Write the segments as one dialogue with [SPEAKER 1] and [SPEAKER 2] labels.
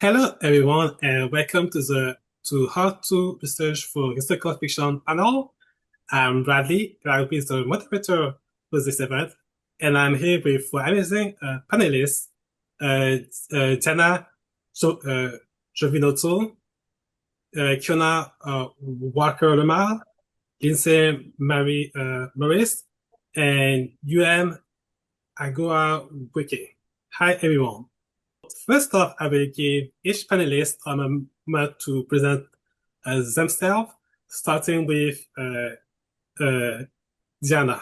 [SPEAKER 1] Hello, everyone, and welcome to How to Research for Historical Fiction panel. I'm Bradley, and I'll be the moderator for this event, and I'm here with four amazing panelists: uh, Jana Giovinazzo, Kionna Walker LeMalle, Lindsay Marie Maurice, and UM Agoawike. Hi, everyone. First off, I will give each panelist a moment to present themselves, starting with Diana.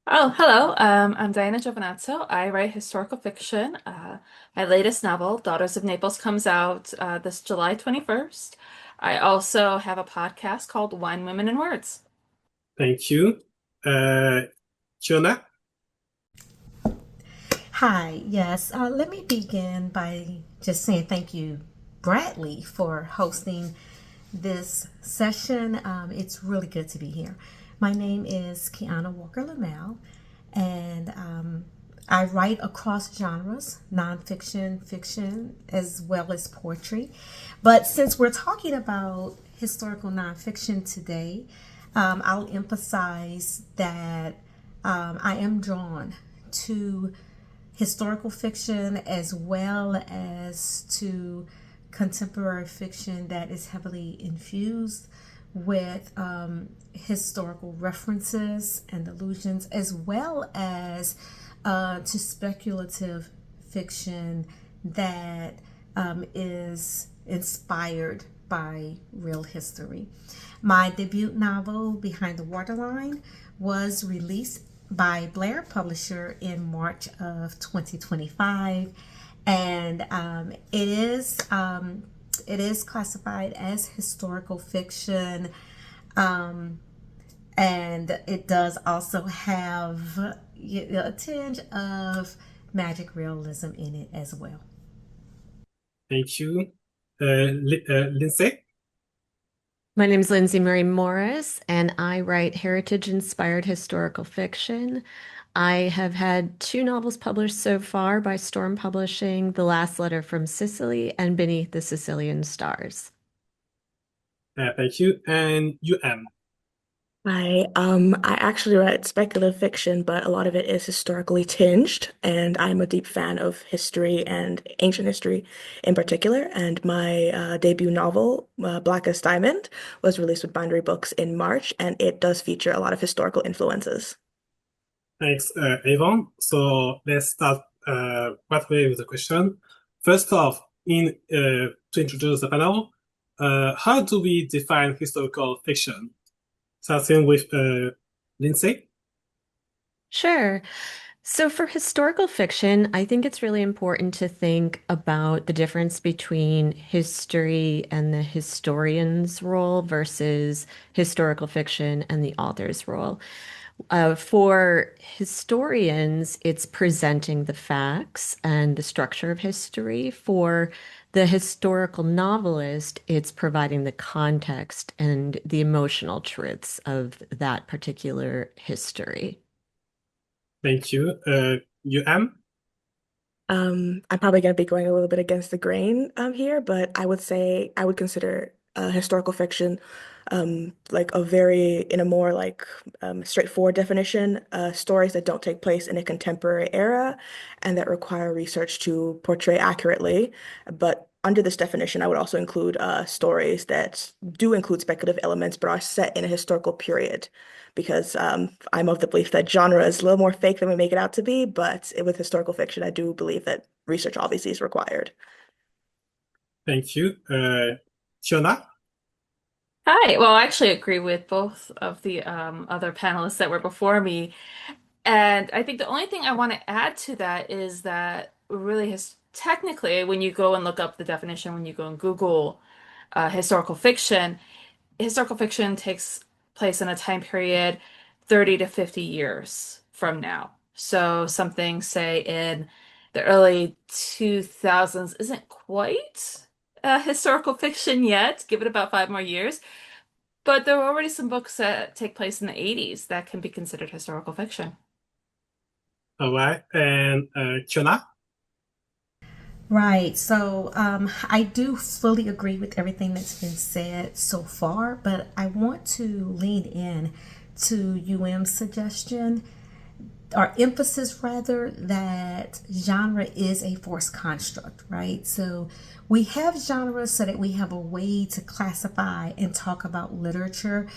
[SPEAKER 2] Oh, hello. I'm Diana Giovinazzo. I write historical fiction. My latest novel, Daughters of Naples, comes out this July 21st. I also have a podcast called Wine, Women, and Words.
[SPEAKER 1] Thank you. Uh, Fiona.
[SPEAKER 3] Hi, yes. Let me begin by just saying thank you, Bradley, for hosting this session. It's really good to be here. My name is Kionna Walker LeMalle, and I write across genres, nonfiction, fiction, as well as poetry. But since we're talking about historical nonfiction today, I'll emphasize that I am drawn to historical fiction as well as to contemporary fiction that is heavily infused with historical references and allusions, as well as to speculative fiction that is inspired by real history. My debut novel, Behind the Waterline, was released by Blair Publisher in March of 2025, and it is classified as historical fiction, and it does also have a tinge of magic realism in it as well.
[SPEAKER 1] Thank you. Lindsay.
[SPEAKER 4] My name is Lindsay Marie Morris, and I write heritage-inspired historical fiction. I have had two novels published so far by Storm Publishing, The Last Letter from Sicily and Beneath the Sicilian Stars.
[SPEAKER 1] Thank you. And UM.
[SPEAKER 5] I actually write speculative fiction, but a lot of it is historically tinged, and I'm a deep fan of history and ancient history in particular. And my debut novel, Blackest Diamond, was released with Bindery Books in March, and it does feature a lot of historical influences.
[SPEAKER 1] Thanks, Avon. So let's start right away with the question. First off, to introduce the panel, how do we define historical fiction? Starting with Lindsay.
[SPEAKER 4] Sure. So for historical fiction, I think it's really important to think about the difference between history and the historian's role versus historical fiction and the author's role. For historians, it's presenting the facts and the structure of history. For the historical novelist, it's providing the context and the emotional truths of that particular history.
[SPEAKER 1] Thank you. UM.
[SPEAKER 5] I'm probably going to be going a little bit against the grain here, but I would say I would consider historical fiction like in a more like straightforward definition, stories that don't take place in a contemporary era and that require research to portray accurately. But under this definition, I would also include stories that do include speculative elements but are set in a historical period because I'm of the belief that genre is a little more fake than we make it out to be, but with historical fiction, I do believe that research obviously is required.
[SPEAKER 1] Thank you. Fiona.
[SPEAKER 2] Hi. Well, I actually agree with both of the other panelists that were before me. And I think the only thing I want to add to that is that really his technically, when you go and look up the definition, when you go and Google historical fiction takes place in a time period 30 to 50 years from now. So something, say, in the early 2000s isn't quite historical fiction yet. Give it about 5 more years. But there are already some books that take place in the 80s that can be considered historical fiction.
[SPEAKER 1] All right. And Fiona.
[SPEAKER 3] Right. So I do fully agree with everything that's been said so far, but I want to lean in to UM's suggestion or emphasis rather that genre is a force construct, right? So we have genres so that we have a way to classify and talk about literature,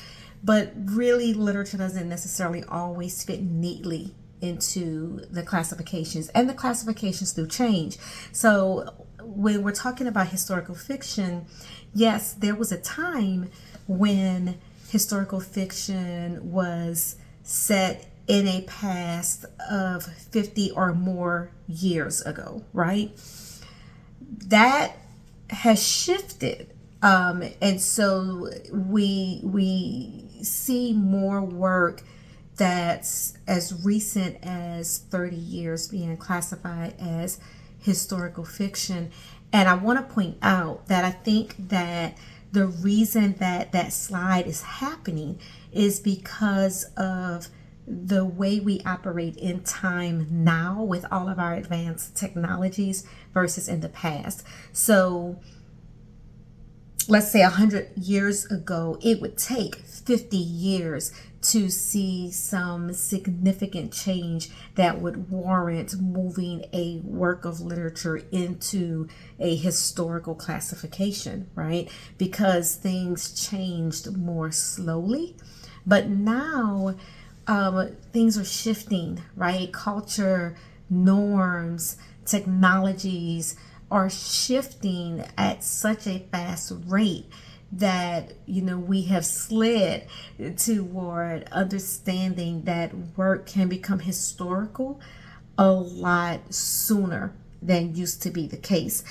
[SPEAKER 3] but really literature doesn't necessarily always fit neatly into the classifications, and the classifications do change. So when we're talking about historical fiction, yes, there was a time when historical fiction was set in a past of 50 or more years ago, right? That has shifted. And so we see more work that's as recent as 30 years being classified as historical fiction. And I want to point out that I think that the reason that that slide is happening is because of the way we operate in time now with all of our advanced technologies versus in the past. So let's say 100 years ago, it would take 50 years to see some significant change that would warrant moving a work of literature into a historical classification, right? Because things changed more slowly. But now things are shifting, right? Culture, norms, technologies are shifting at such a fast rate that we have slid toward understanding that work can become historical a lot sooner than used to be the case.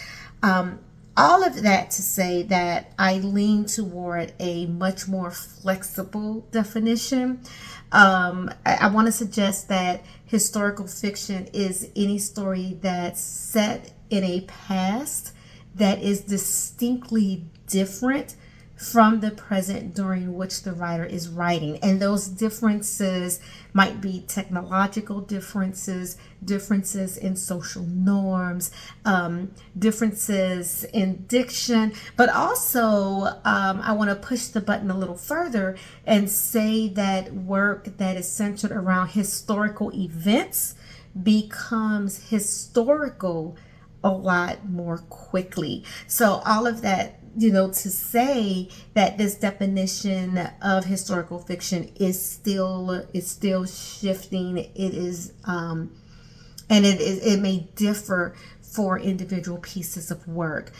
[SPEAKER 3] All of that to say that I lean toward a much more flexible definition. I want to suggest that historical fiction is any story that's set in a past that is distinctly different from the present during which the writer is writing. And those differences might be technological differences, differences in social norms, differences in diction. But also, I want to push the button a little further and say that work that is centered around historical events becomes historical a lot more quickly. So all of that, to say that this definition of historical fiction is still shifting. It is, and it may differ for individual pieces of work.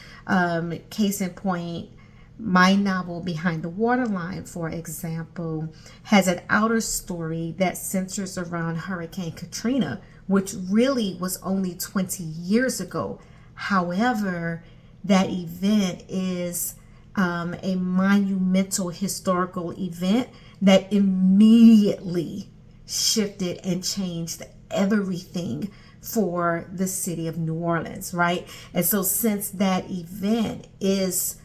[SPEAKER 3] Case in point, my novel Behind the Waterline, for example, has an outer story that centers around Hurricane Katrina, which really was only 20 years ago. However, that event is a monumental historical event that immediately shifted and changed everything for the city of New Orleans, right? And so, since that event is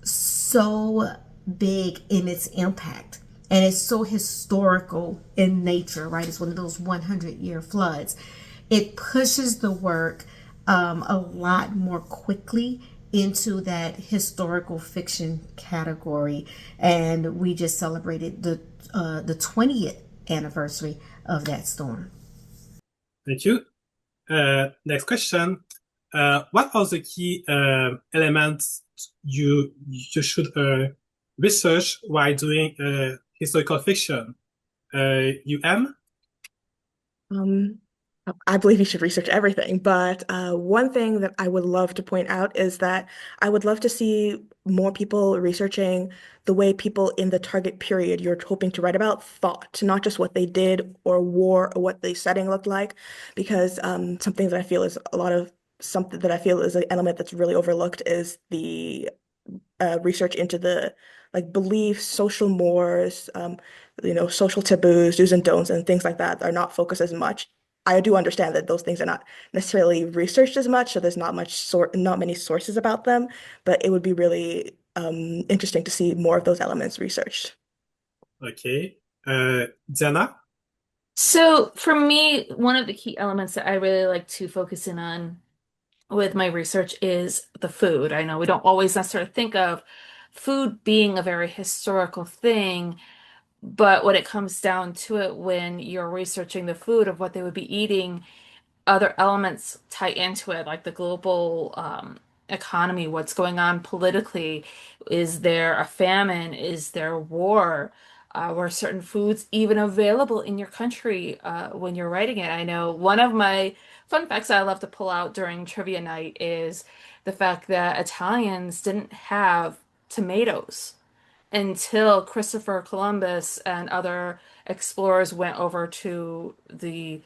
[SPEAKER 3] so big in its impact and it's so historical in nature, right? It's one of those 100-year floods. It pushes the work a lot more quickly into that historical fiction category. And we just celebrated the 20th anniversary of that storm.
[SPEAKER 1] Thank you. Next question. What are the key elements you should research while doing historical fiction?
[SPEAKER 5] Um, I believe you should research everything, but one thing that I would love to point out is that I would love to see more people researching the way people in the target period you're hoping to write about thought, not just what they did or wore or what the setting looked like, because something that I feel is something that I feel is an element that's really overlooked is the research into the beliefs, social mores, social taboos, do's and don'ts, and things like that are not focused as much. I do understand that those things are not necessarily researched as much, so there's not many sources about them, but it would be really interesting to see more of those elements researched.
[SPEAKER 1] Okay. Diana?
[SPEAKER 2] So for me, one of the key elements that I really like to focus in on with my research is the food. I know we don't always necessarily think of food being a very historical thing, but when it comes down to it, when you're researching the food of what they would be eating, other elements tie into it, like the global economy, what's going on politically. Is there a famine? Is there war? Were certain foods even available in your country when you're writing it? I know one of my fun facts I love to pull out during trivia night is the fact that Italians didn't have tomatoes until Christopher Columbus and other explorers went over to the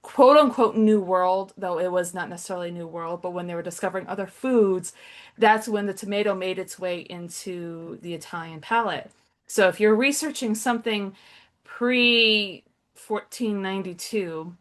[SPEAKER 2] quote unquote New World, though it was not necessarily New World, but when they were discovering other foods, that's when the tomato made its way into the Italian palate. So if you're researching something pre 1492,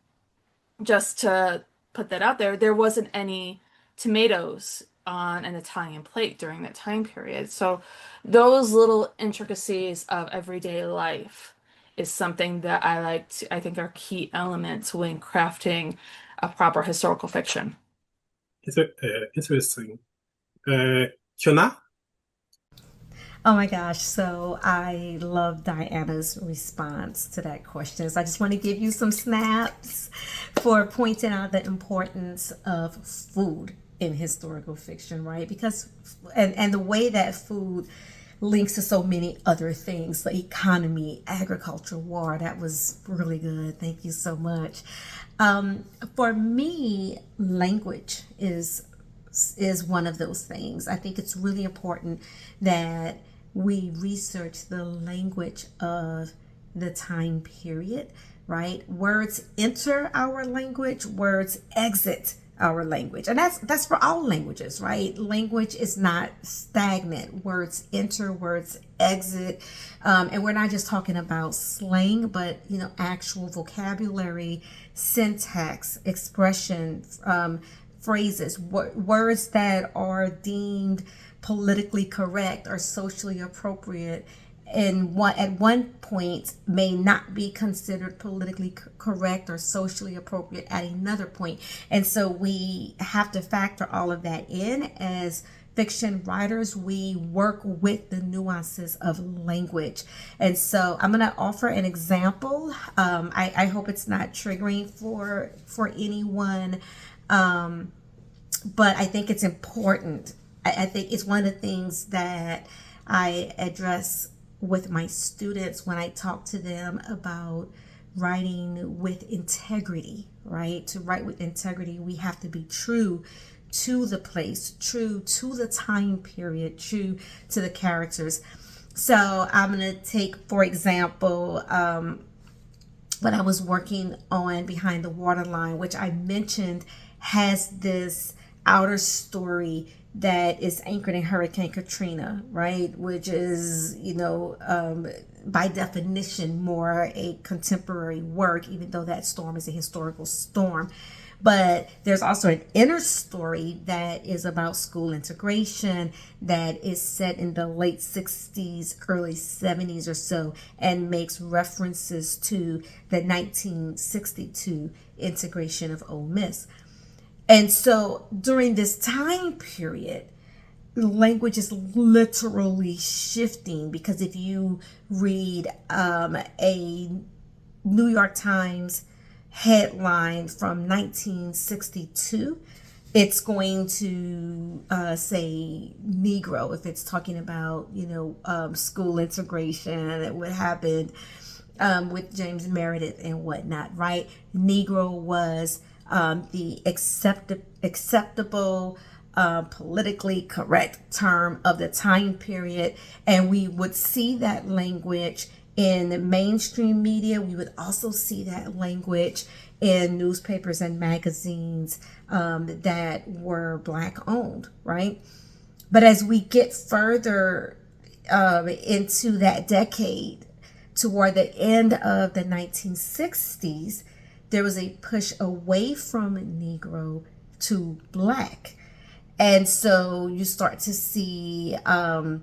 [SPEAKER 2] just to put that out there, there wasn't any tomatoes on an Italian plate during that time period. So those little intricacies of everyday life is something that I think are key elements when crafting a proper historical fiction.
[SPEAKER 1] Interesting. Kionna?
[SPEAKER 3] Oh my gosh, so I love Diana's response to that question. So I just want to give you some snaps for pointing out the importance of food in historical fiction, right? Because and the way that food links to so many other things, the economy, agriculture, war. That was really good. Thank you so much. For me, language is one of those things. I think it's really important that we research the language of the time period, right? Words enter our language, words exit our language. And that's for all languages, right? Language is not stagnant. Words enter, words exit. And we're not just talking about slang, but actual vocabulary, syntax, expression, phrases, words that are deemed politically correct or socially appropriate, and at one point may not be considered politically correct or socially appropriate at another point. And so we have to factor all of that in as fiction writers. We work with the nuances of language. And so I'm going to offer an example. I hope it's not triggering for anyone. But I think it's important. I think it's one of the things that I address with my students when I talk to them about writing with integrity, right? To write with integrity, we have to be true to the place, true to the time period, true to the characters. So I'm going to take, for example, what I was working on Behind the Waterline, which I mentioned has this outer story that is anchored in Hurricane Katrina, right? Which is, by definition, more a contemporary work, even though that storm is a historical storm. But there's also an inner story that is about school integration that is set in the late 60s, early 70s or so, and makes references to the 1962 integration of Ole Miss. And so during this time period, language is literally shifting, because if you read a New York Times headline from 1962, it's going to say Negro if it's talking about school integration and what happened with James Meredith and whatnot, right? Negro was the acceptable, politically correct term of the time period. And we would see that language in mainstream media. We would also see that language in newspapers and magazines that were Black owned, right? But as we get further into that decade, toward the end of the 1960s, there was a push away from Negro to Black. And so you start to see a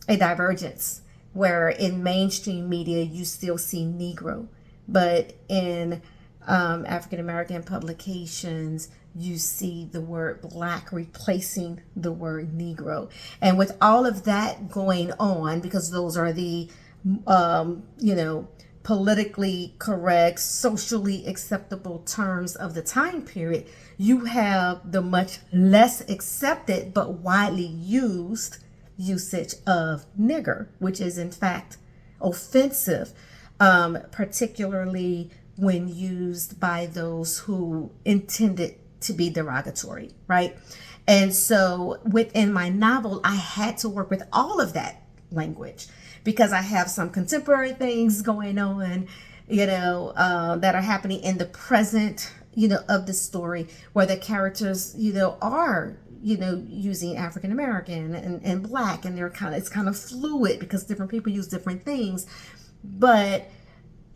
[SPEAKER 3] divergence where in mainstream media you still see Negro, but in African American publications, you see the word black replacing the word Negro. And with all of that going on, because those are the, you know, politically correct, socially acceptable terms of the time period, you have the much less accepted but widely used usage of nigger, which is in fact offensive, particularly when used by those who intended to be derogatory, right? And so within my novel, I had to work with all of that language because I have some contemporary things going on, that are happening in the present, of the story where the characters, are using African American and black, and it's kind of fluid because different people use different things. But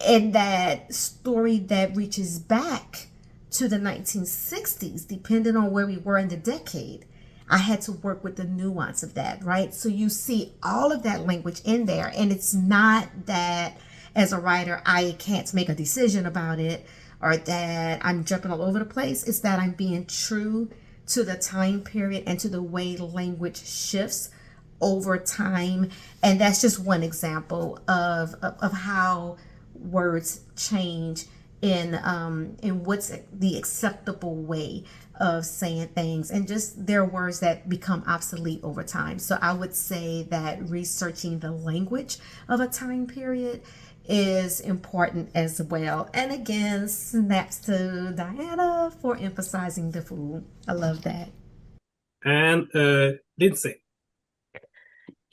[SPEAKER 3] in that story that reaches back to the 1960s, depending on where we were in the decade, I had to work with the nuance of that, right? So you see all of that language in there, and it's not that as a writer I can't make a decision about it or that I'm jumping all over the place. It's that I'm being true to the time period and to the way language shifts over time. And that's just one example of how words change in what's the acceptable way of saying things, and just there are words that become obsolete over time. So I would say that researching the language of a time period is important as well. And again, snaps to Diana for emphasizing the food. I love that.
[SPEAKER 1] And Lindsay.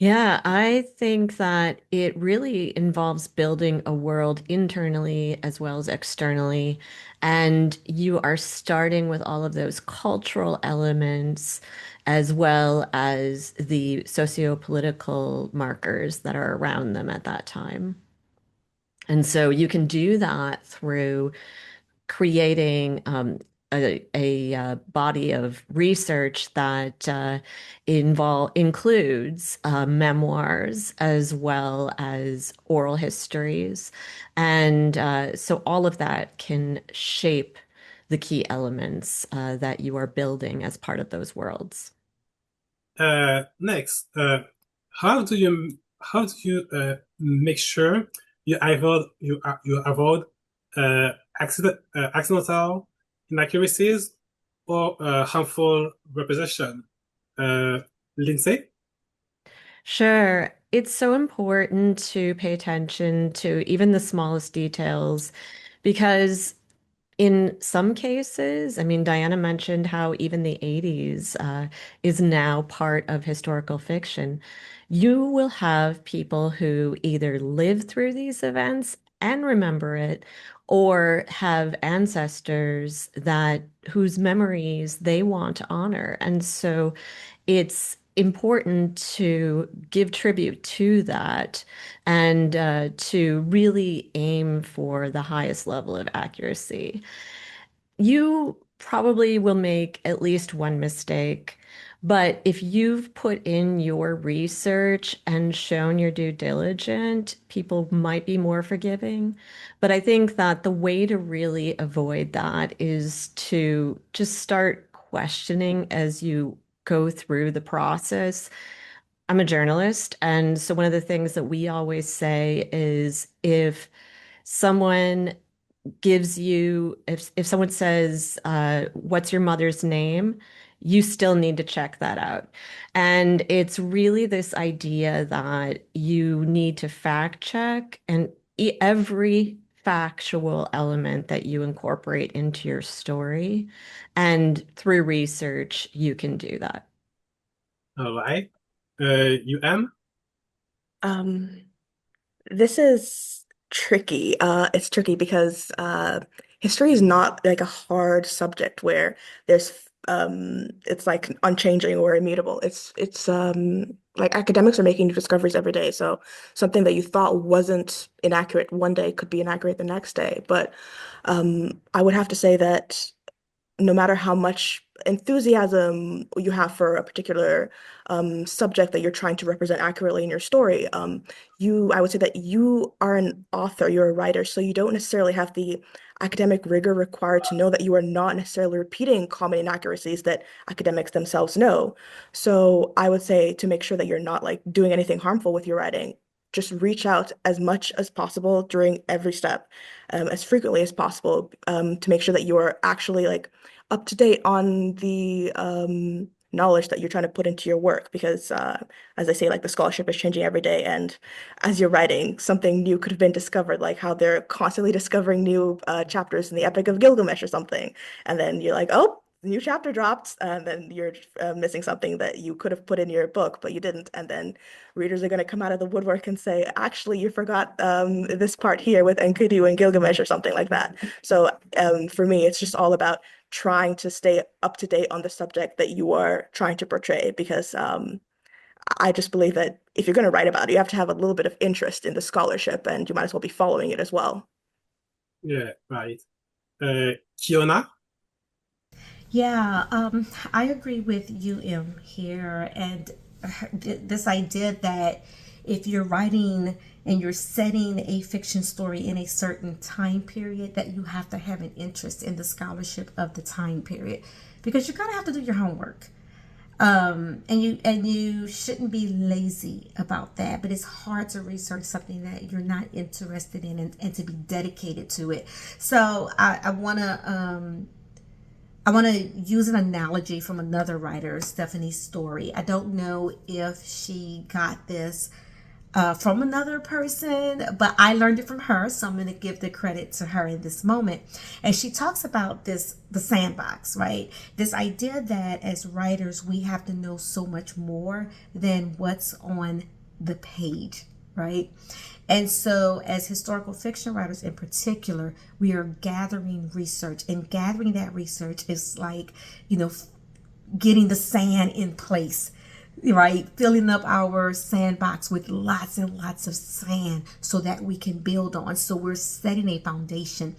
[SPEAKER 4] Yeah, I think that it really involves building a world internally as well as externally. And you are starting with all of those cultural elements as well as the socio-political markers that are around them at that time. And so you can do that through creating a body of research that includes memoirs as well as oral histories, and so all of that can shape the key elements that you are building as part of those worlds.
[SPEAKER 1] Next, how do you make sure you avoid accidental inaccuracies or harmful representation? Uh, Lindsay?
[SPEAKER 4] Sure. It's so important to pay attention to even the smallest details because in some cases, I mean, Diana mentioned how even the 80s is now part of historical fiction. You will have people who either live through these events and remember it, or have ancestors that whose memories they want to honor. And so it's important to give tribute to that and to really aim for the highest level of accuracy. You probably will make at least one mistake, but if you've put in your research and shown your due diligence, people might be more forgiving. But I think that the way to really avoid that is to just start questioning as you go through the process. I'm a journalist, and so one of the things that we always say is if someone if someone says, what's your mother's name? You still need to check that out. And it's really this idea that you need to fact check and every factual element that you incorporate into your story. And through research, you can do that.
[SPEAKER 1] All right. UM?
[SPEAKER 5] Um, This is tricky. It's tricky because history is not like a hard subject where it's like unchanging or immutable. It's like academics are making new discoveries every day. So something that you thought wasn't inaccurate one day could be inaccurate the next day. But I would have to say that no matter how much enthusiasm you have for a particular subject that you're trying to represent accurately in your story. I would say that you are an author, you're a writer, so you don't necessarily have the academic rigor required to know that you are not necessarily repeating common inaccuracies that academics themselves know. So I would say to make sure that you're not like doing anything harmful with your writing, just reach out as much as possible during every step, as frequently as possible, to make sure that you are actually like up to date on the knowledge that you're trying to put into your work. Because as I say, like the scholarship is changing every day, and as you're writing, something new could have been discovered, like how they're constantly discovering new chapters in the Epic of Gilgamesh or something, and then you're like, oh. New chapter dropped, and then you're missing something that you could have put in your book, but you didn't. And then readers are going to come out of the woodwork and say, actually, you forgot this part here with Enkidu and Gilgamesh or something like that. So for me, it's just all about trying to stay up to date on the subject that you are trying to portray, because I just believe that if you're going to write about it, you have to have a little bit of interest in the scholarship, and you might as well be following it as well.
[SPEAKER 1] Yeah, right. Kionna?
[SPEAKER 3] Yeah, I agree with you, M, here. And this idea that if you're writing and you're setting a fiction story in a certain time period, that you have to have an interest in the scholarship of the time period, because you're gonna have to do your homework. And you shouldn't be lazy about that, but it's hard to research something that you're not interested in, and to be dedicated to it. So I want to use an analogy from another writer, Stephanie Story. I don't know if she got this from another person, but I learned it from her, so I'm going to give the credit to her in this moment. And she talks about the sandbox, right? This idea that as writers, we have to know so much more than what's on the page, right? And so, as historical fiction writers in particular, we are gathering research, and gathering that research is like, getting the sand in place, right? Filling up our sandbox with lots and lots of sand so that we can build on. So, we're setting a foundation.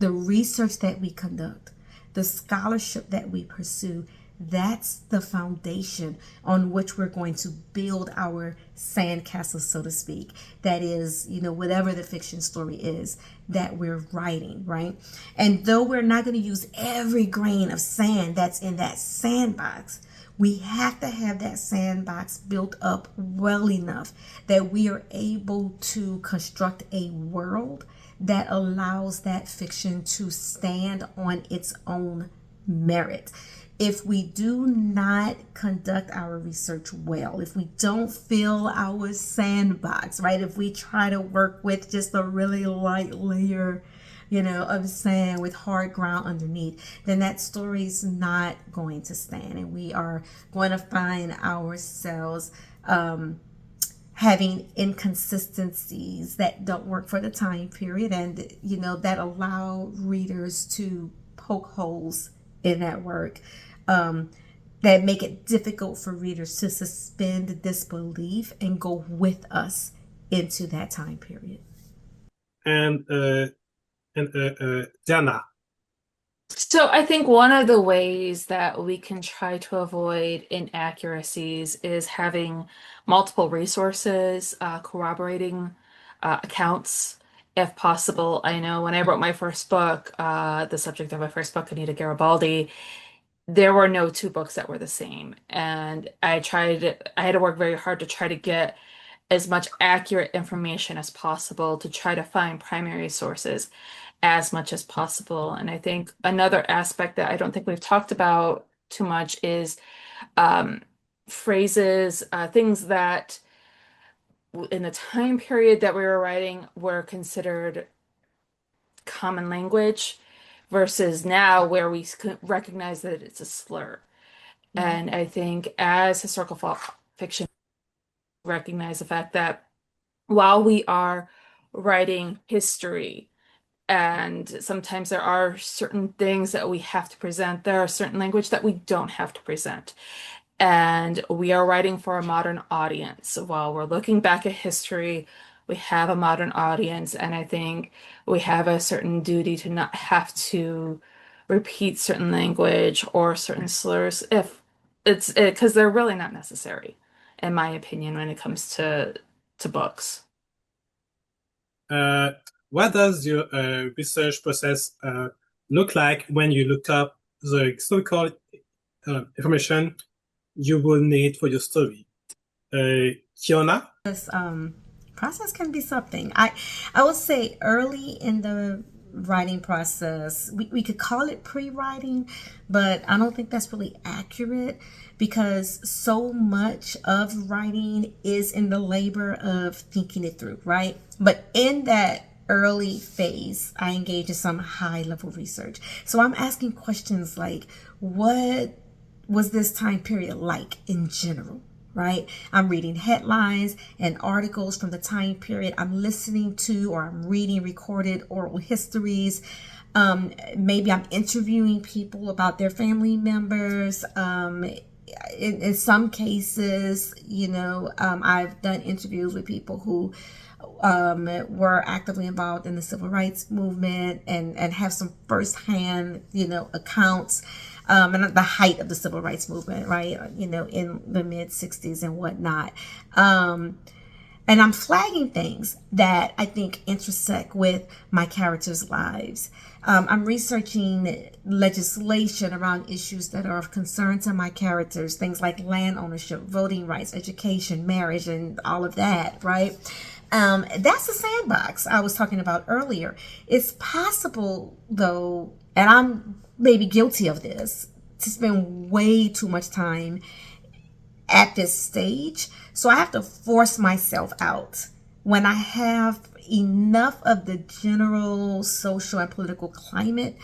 [SPEAKER 3] The research that we conduct, the scholarship that we pursue, that's the foundation on which we're going to build our sandcastle, so to speak. That is, whatever the fiction story is that we're writing, right? And though we're not going to use every grain of sand that's in that sandbox, we have to have that sandbox built up well enough that we are able to construct a world that allows that fiction to stand on its own merit. If we do not conduct our research well, if we don't fill our sandbox, right? If we try to work with just a really light layer, of sand with hard ground underneath, then that story's not going to stand. And we are going to find ourselves having inconsistencies that don't work for the time period, and that allow readers to poke holes in that work, that make it difficult for readers to suspend disbelief and go with us into that time period.
[SPEAKER 1] And Jana.
[SPEAKER 2] So I think one of the ways that we can try to avoid inaccuracies is having multiple resources, corroborating accounts, if possible. I know when I wrote my first book, the subject of my first book, Anita Garibaldi, there were no two books that were the same. And I had to work very hard to try to get as much accurate information as possible to try to find primary sources as much as possible. And I think another aspect that I don't think we've talked about too much is um, phrases, things that in the time period that we were writing were considered common language versus now where we recognize that it's a slur. And I think as historical fiction, recognize the fact that while we are writing history, and sometimes there are certain things that we have to present, there are certain language that we don't have to present. And we are writing for a modern audience. While we're looking back at history, we have a modern audience, and I think we have a certain duty to not have to repeat certain language or certain slurs if it's because they're really not necessary, in my opinion, when it comes to books.
[SPEAKER 1] Uh, what does your research process look like when you look up the historical information you will need for your story? Kionna?
[SPEAKER 3] This process can be something. I would say early in the writing process, we could call it pre-writing, but I don't think that's really accurate because so much of writing is in the labor of thinking it through, right? But in that early phase, I engage in some high level research. So I'm asking questions like, what was this time period like in general? Right? I'm reading headlines and articles from the time period. I'm listening to or I'm reading recorded oral histories. Maybe I'm interviewing people about their family members. In some cases, I've done interviews with people who were actively involved in the civil rights movement and have some firsthand, accounts and the height of the civil rights movement, right? In the mid 60s and whatnot. And I'm flagging things that I think intersect with my characters' lives. I'm researching legislation around issues that are of concern to my characters, things like land ownership, voting rights, education, marriage, and all of that, right? That's the sandbox I was talking about earlier. It's possible, though, and I'm maybe guilty of this, to spend way too much time at this stage. So I have to force myself out when I have enough of the general social and political climate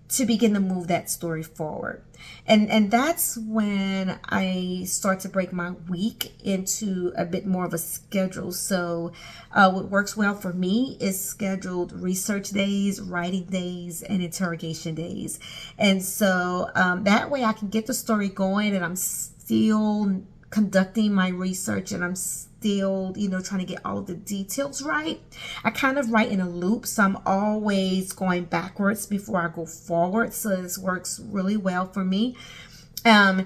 [SPEAKER 3] to begin to move that story forward. And that's when I start to break my week into a bit more of a schedule. So what works well for me is scheduled research days, writing days, and interrogation days. And so that way I can get the story going and I'm still conducting my research and I'm still, trying to get all of the details right. I kind of write in a loop, so I'm always going backwards before I go forward. So this works really well for me. And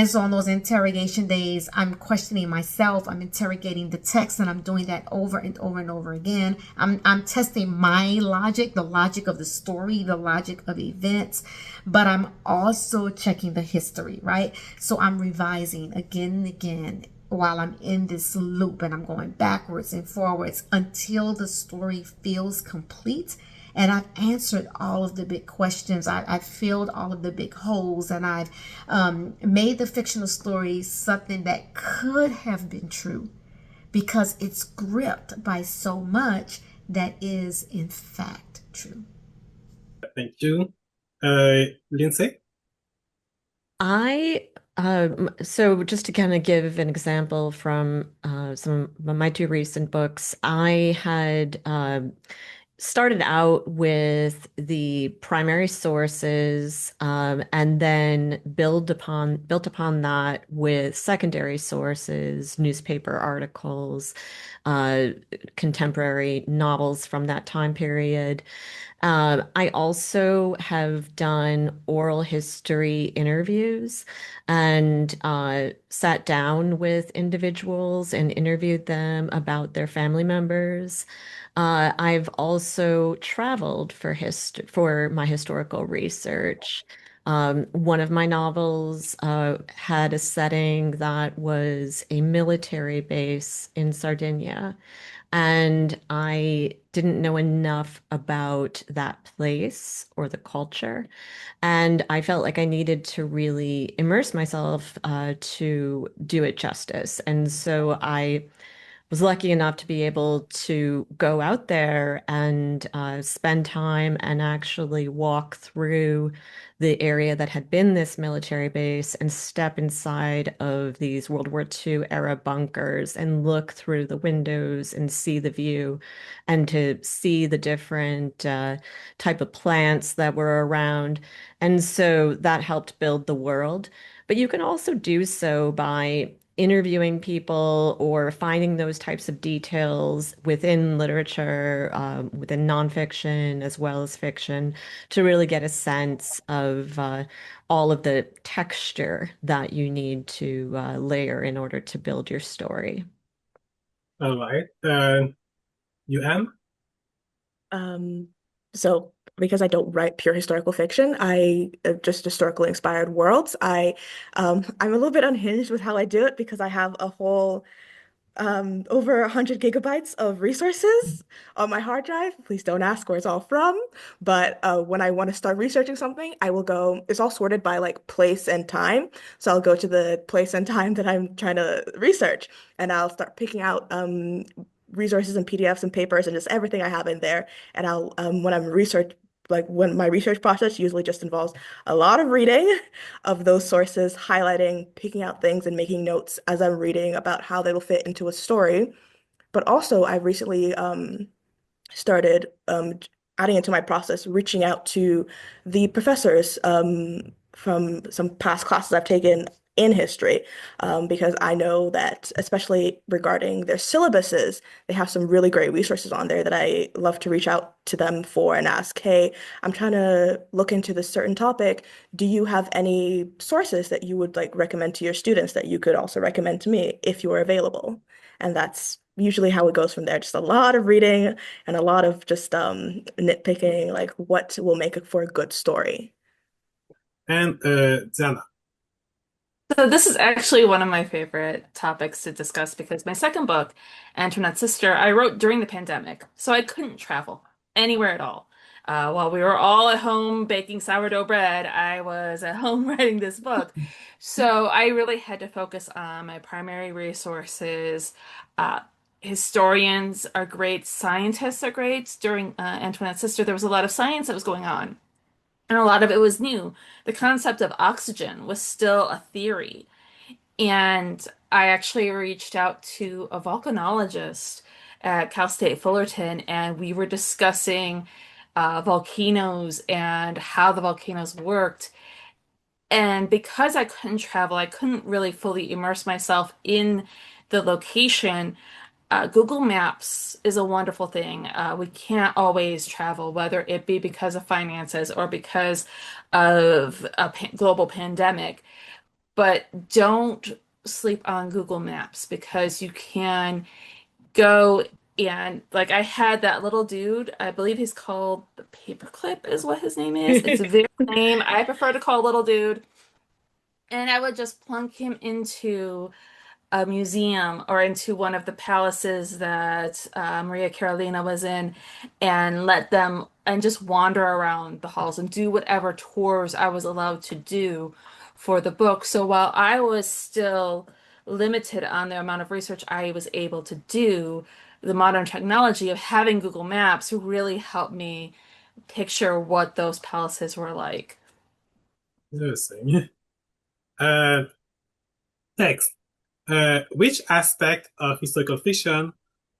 [SPEAKER 3] so on those interrogation days, I'm questioning myself, I'm interrogating the text, and I'm doing that over and over and over again. I'm testing my logic, the logic of the story, the logic of events, but I'm also checking the history, right? So I'm revising again and again while I'm in this loop and I'm going backwards and forwards until the story feels complete and I've answered all of the big questions. I've filled all of the big holes, and I've made the fictional story something that could have been true because it's gripped by so much that is in fact true.
[SPEAKER 1] Thank you. Lindsay?
[SPEAKER 4] So just to kind of give an example from some of my two recent books, I had started out with the primary sources, and then built upon that with secondary sources, newspaper articles, uh, contemporary novels from that time period. I also have done oral history interviews and sat down with individuals and interviewed them about their family members. I've also traveled for my historical research. One of my novels had a setting that was a military base in Sardinia, and I didn't know enough about that place or the culture. And I felt like I needed to really immerse myself to do it justice. And so I was lucky enough to be able to go out there and spend time and actually walk through the area that had been this military base and step inside of these World War II era bunkers and look through the windows and see the view and to see the different type of plants that were around. And so that helped build the world. But you can also do so by interviewing people or finding those types of details within literature, within nonfiction as well as fiction, to really get a sense of all of the texture that you need to layer in order to build your story.
[SPEAKER 1] All right. UM?
[SPEAKER 5] Um, so because I don't write pure historical fiction, I just historically inspired worlds. I'm a little bit unhinged with how I do it because I have a whole over 100 gigabytes of resources on my hard drive. Please don't ask where it's all from. But when I want to start researching something, I will go, it's all sorted by like place and time. So I'll go to the place and time that I'm trying to research, and I'll start picking out resources and PDFs and papers and just everything I have in there. And I'll, when I'm research, like when my research process usually just involves a lot of reading of those sources, highlighting, picking out things, and making notes as I'm reading about how they will fit into a story. But also, I've recently started adding into my process, reaching out to the professors from some past classes I've taken in history, because I know that, especially regarding their syllabuses, they have some really great resources on there that I love to reach out to them for and ask, hey, I'm trying to look into this certain topic. Do you have any sources that you would like recommend to your students that you could also recommend to me if you are available? And that's usually how it goes from there. Just a lot of reading and a lot of just nitpicking, like what will make it for a good story.
[SPEAKER 1] And Diana.
[SPEAKER 2] So this is actually one of my favorite topics to discuss because my second book, Antoinette's Sister, I wrote during the pandemic, so I couldn't travel anywhere at all. While we were all at home baking sourdough bread, I was at home writing this book. So I really had to focus on my primary resources. Uh, Historians are great, scientists are great. During Antoinette's Sister, there was a lot of science that was going on, and a lot of it was new. The concept of oxygen was still a theory. And I actually reached out to a volcanologist at Cal State Fullerton, and we were discussing volcanoes and how the volcanoes worked. And because I couldn't travel, I couldn't really fully immerse myself in the location. Google Maps is a wonderful thing. We can't always travel, whether it be because of finances or because of a global pandemic. But don't sleep on Google Maps because you can go and like I had that little dude, I believe he's called the Paperclip is what his name is. It's a very name. I prefer to call little dude. And I would just plunk him into a museum or into one of the palaces that Maria Carolina was in and let them and just wander around the halls and do whatever tours I was allowed to do for the book. So while I was still limited on the amount of research I was able to do, the modern technology of having Google Maps really helped me picture what those palaces were like.
[SPEAKER 1] Interesting. Uh, Next, which aspect of historical fiction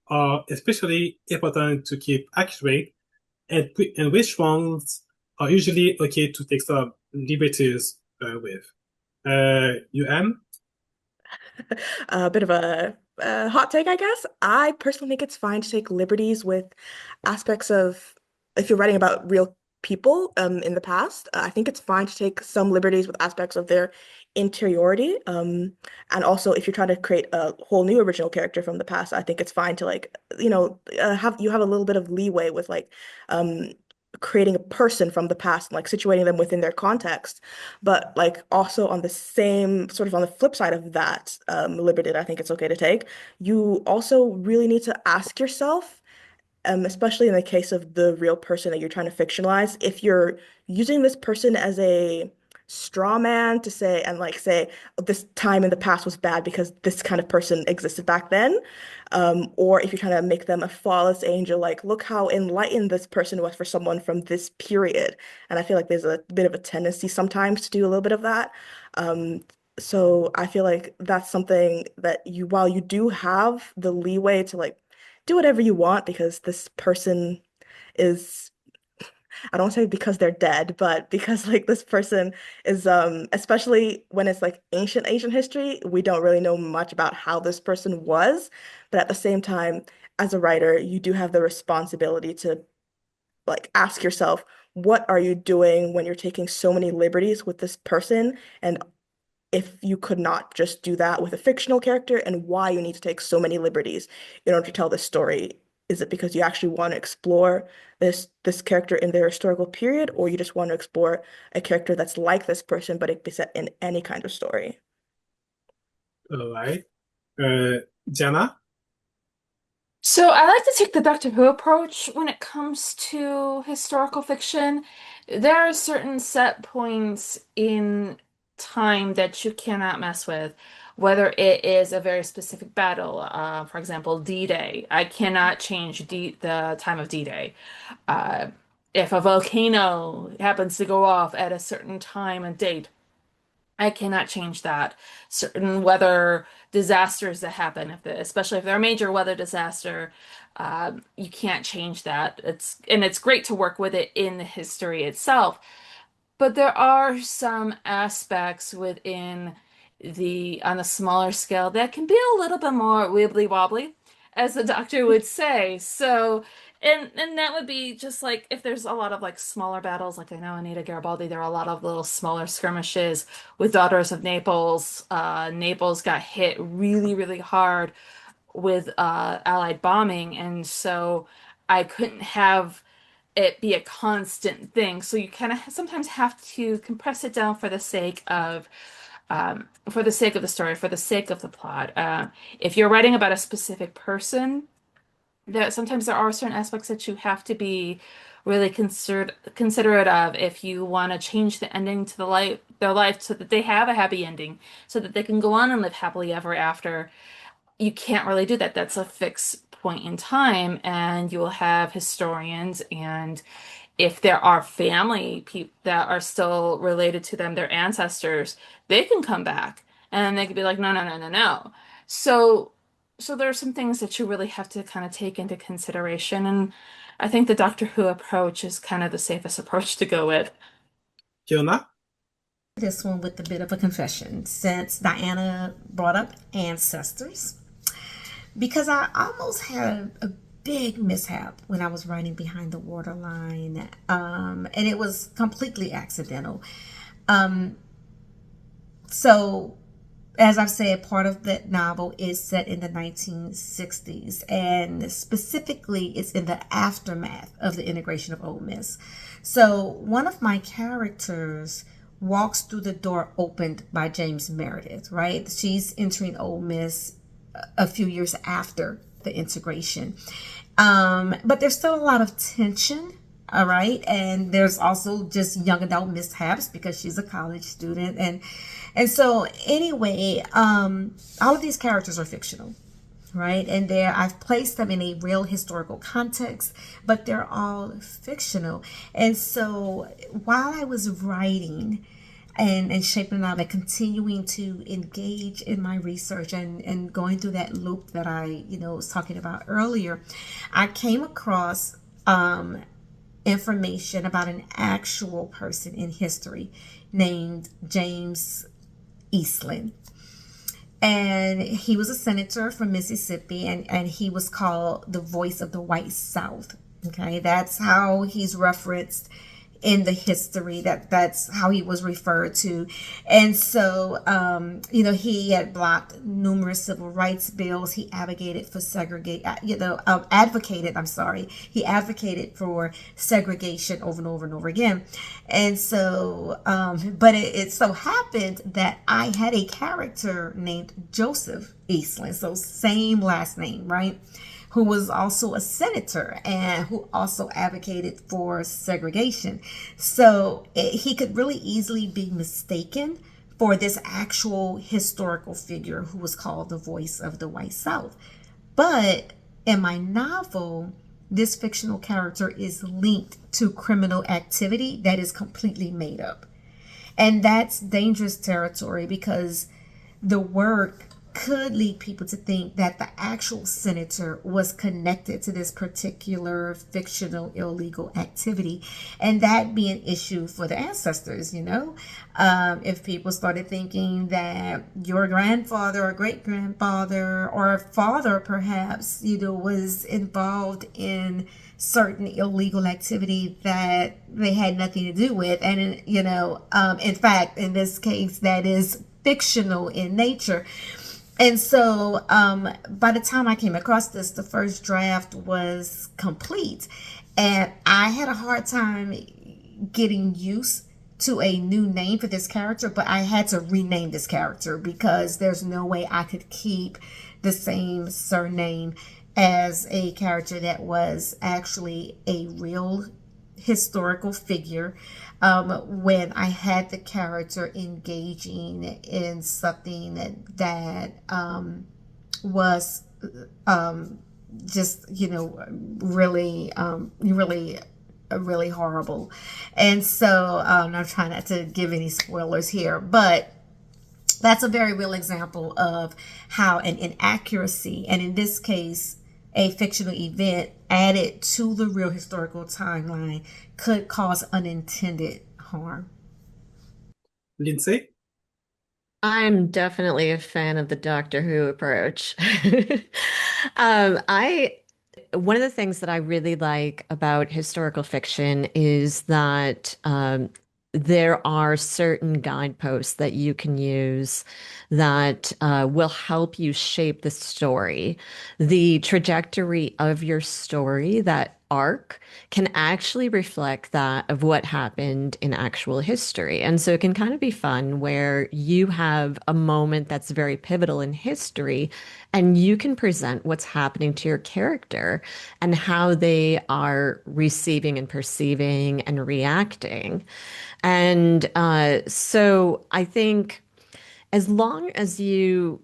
[SPEAKER 1] are especially important to keep accurate, and which ones are usually okay to take some liberties with? UM?
[SPEAKER 5] A bit of a hot take, I guess. I personally think it's fine to take liberties with aspects of, if you're writing about real people in the past, I think it's fine to take some liberties with aspects of their interiority. And also, if you're trying to create a whole new original character from the past, I think it's fine to like, have a little bit of leeway with like um, creating a person from the past and like situating them within their context. But like also on the same sort of on the flip side of that liberty that I think it's okay to take, you also really need to ask yourself, especially in the case of the real person that you're trying to fictionalize, if you're using this person as a straw man to say and like say this time in the past was bad because this kind of person existed back then, or if you're trying to make them a flawless angel, like look how enlightened this person was for someone from this period. And I feel like there's a bit of a tendency sometimes to do a little bit of that. Um, so I feel like that's something that you, while you do have the leeway to like do whatever you want because this person is I don't say because they're dead, but because like this person is especially when it's like ancient history, we don't really know much about how this person was. But at the same time, as a writer, you do have the responsibility to like ask yourself, what are you doing when you're taking so many liberties with this person? And if you could not just do that with a fictional character, and why you need to take so many liberties in order to tell this story. Is it because you actually want to explore this character in their historical period, or you just want to explore a character that's like this person, but it be set in any kind of story?
[SPEAKER 1] All right. Jana?
[SPEAKER 2] So I like to take the Doctor Who approach when it comes to historical fiction. There are certain set points in time that you cannot mess with, whether it is a very specific battle, for example, D-Day. I cannot change the time of D-Day. Uh, if a volcano happens to go off at a certain time and date, I cannot change that. Certain weather disasters that happen, especially if they're a major weather disaster, you can't change that. It's great to work with it in the history itself. But there are some aspects within on a smaller scale that can be a little bit more wibbly wobbly, as the doctor would say. So, and that would be just like if there's a lot of like smaller battles, like I know Anita Garibaldi, there are a lot of little smaller skirmishes with Daughters of Naples. Naples got hit really, really hard with Allied bombing, and so I couldn't have it be a constant thing. So you kind of sometimes have to compress it down for the sake of the story, for the sake of the plot. If you're writing about a specific person, that sometimes there are certain aspects that you have to be really considerate of if you want to change the ending to their life so that they have a happy ending, so that they can go on and live happily ever after. You can't really do that. That's a fixed point in time, and you will have historians, and if there are family people that are still related to them, their ancestors, they can come back and they could be like, no, no, no, no, no. So, so there are some things that you really have to kind of take into consideration, and I think the Doctor Who approach is kind of the safest approach to go with.
[SPEAKER 1] Kionna?
[SPEAKER 3] This one with a bit of a confession, since Diana brought up ancestors, because I almost had a big mishap when I was writing Behind the Waterline, and it was completely accidental. Um, so, as I've said, part of that novel is set in the 1960s, and specifically, it's in the aftermath of the integration of Ole Miss. So, one of my characters walks through the door opened by James Meredith, right? She's entering Ole Miss a few years after the integration. But there's still a lot of tension, all right? And there's also just young adult mishaps because she's a college student. And so anyway, all of these characters are fictional, right? And I've placed them in a real historical context, but they're all fictional. And so while I was writing and shaping it out and continuing to engage in my research and going through that loop that I, was talking about earlier, I came across information about an actual person in history named James Eastland. And he was a senator from Mississippi, and he was called the voice of the white South. Okay, that's how he's referenced in the history, that's how he was referred to. And so he had blocked numerous civil rights bills. He advocated for he advocated for segregation over and over and over again. And so but it so happened that I had a character named Joseph Eastland, so same last name, right, who was also a senator and who also advocated for segregation. So he could really easily be mistaken for this actual historical figure who was called the voice of the white South. But in my novel, this fictional character is linked to criminal activity that is completely made up. And that's dangerous territory because the work could lead people to think that the actual senator was connected to this particular fictional illegal activity, and that be an issue for the ancestors. If people started thinking that your grandfather or great grandfather or father perhaps, was involved in certain illegal activity that they had nothing to do with, and in fact, in this case, that is fictional in nature. And so by the time I came across this, the first draft was complete. And I had a hard time getting used to a new name for this character, but I had to rename this character because there's no way I could keep the same surname as a character that was actually a real historical figure, when I had the character engaging in something that was just really horrible. And so I'm trying not to give any spoilers here, but that's a very real example of how an inaccuracy, and in this case, a fictional event added to the real historical timeline, could cause unintended harm.
[SPEAKER 1] Lindsay?
[SPEAKER 4] I'm definitely a fan of the Doctor Who approach. I One of the things that I really like about historical fiction is that there are certain guideposts that you can use that will help you shape the story. The trajectory of your story, that arc, can actually reflect that of what happened in actual history. And so it can kind of be fun where you have a moment that's very pivotal in history and you can present what's happening to your character and how they are receiving and perceiving and reacting. And so I think as long as you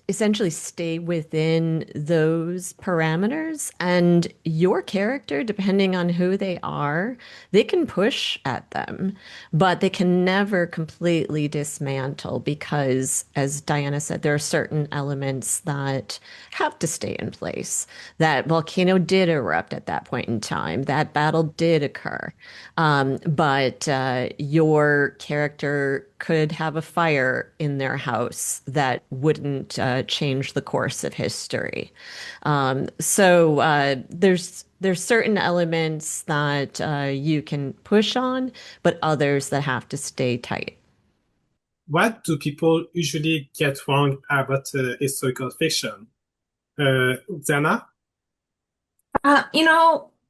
[SPEAKER 4] essentially stay within those parameters and your character, depending on who they are, they can push at them, but they can never completely dismantle because, as Diana said, there are certain elements that have to stay in place. That volcano did erupt at that point in time. That battle did occur. But your character could have a fire in their house that wouldn't change the course of history. So there's certain elements that you can push on, but others that have to stay tight.
[SPEAKER 1] What do people usually get wrong about historical fiction? Zana?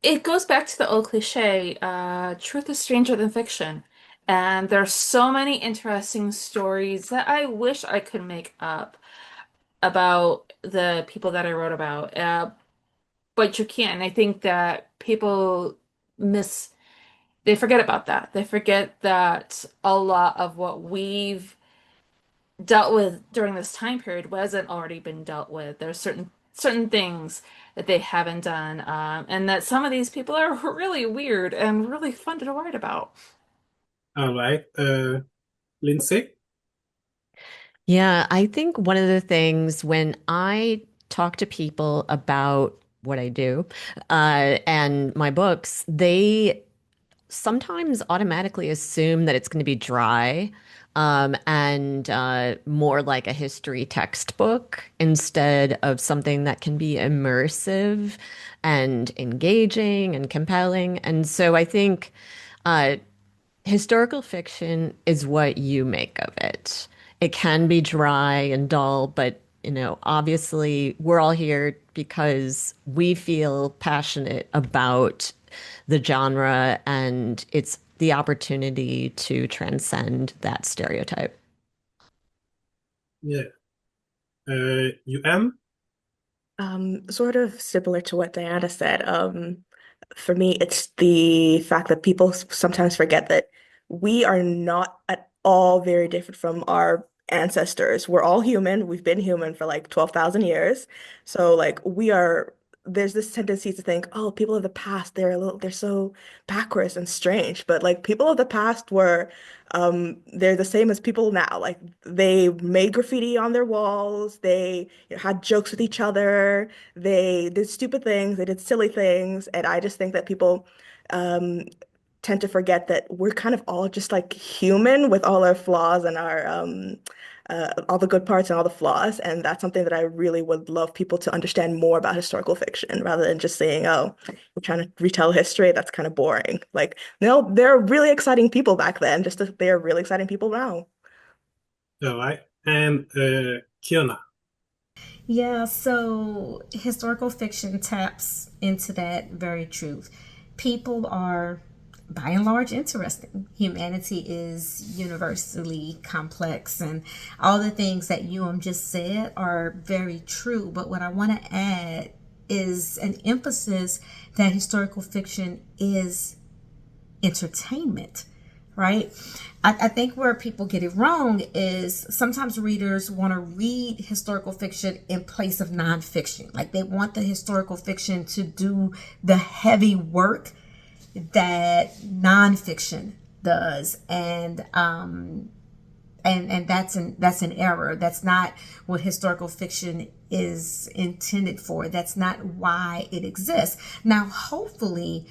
[SPEAKER 2] It goes back to the old cliche, truth is stranger than fiction. And there's so many interesting stories that I wish I could make up about the people that I wrote about. But you can't. And I think that people miss, they forget about that. They forget that a lot of what we've dealt with during this time period wasn't already been dealt with. There's certain things that they haven't done, and that some of these people are really weird and really fun to write about.
[SPEAKER 1] All right. Lindsay?
[SPEAKER 4] Yeah, I think one of the things when I talk to people about what I do and my books, they sometimes automatically assume that it's going to be dry and more like a history textbook instead of something that can be immersive and engaging and compelling. And so I think uh, historical fiction is what you make of it. It can be dry and dull, but obviously we're all here because we feel passionate about the genre and it's the opportunity to transcend that stereotype.
[SPEAKER 1] Yeah.
[SPEAKER 5] Sort of similar to what Diana said. For me, it's the fact that people sometimes forget that we are not at all very different from our ancestors. We're all human. We've been human for like 12,000 years. So like we are there's this tendency to think, oh, people of the past, they're so backwards and strange. But like people of the past were, they're the same as people now. Like they made graffiti on their walls, they had jokes with each other, they did stupid things, they did silly things, and I just think that people um, tend to forget that we're kind of all just like human with all our flaws and our all the good parts and all the flaws. And that's something that I really would love people to understand more about historical fiction rather than just saying, oh, we're trying to retell history. That's kind of boring. Like, no, they're really exciting people back then, just as they're really exciting people now.
[SPEAKER 1] All right. And Kionna.
[SPEAKER 3] Yeah, so historical fiction taps into that very truth. People are, by and large, interesting. Humanity is universally complex, and all the things that you just said are very true. But what I want to add is an emphasis that historical fiction is entertainment, right? I think where people get it wrong is sometimes readers want to read historical fiction in place of nonfiction. Like they want the historical fiction to do the heavy work that nonfiction does, and that's an error. That's not what historical fiction is intended for. That's not why it exists. Now, hopefully,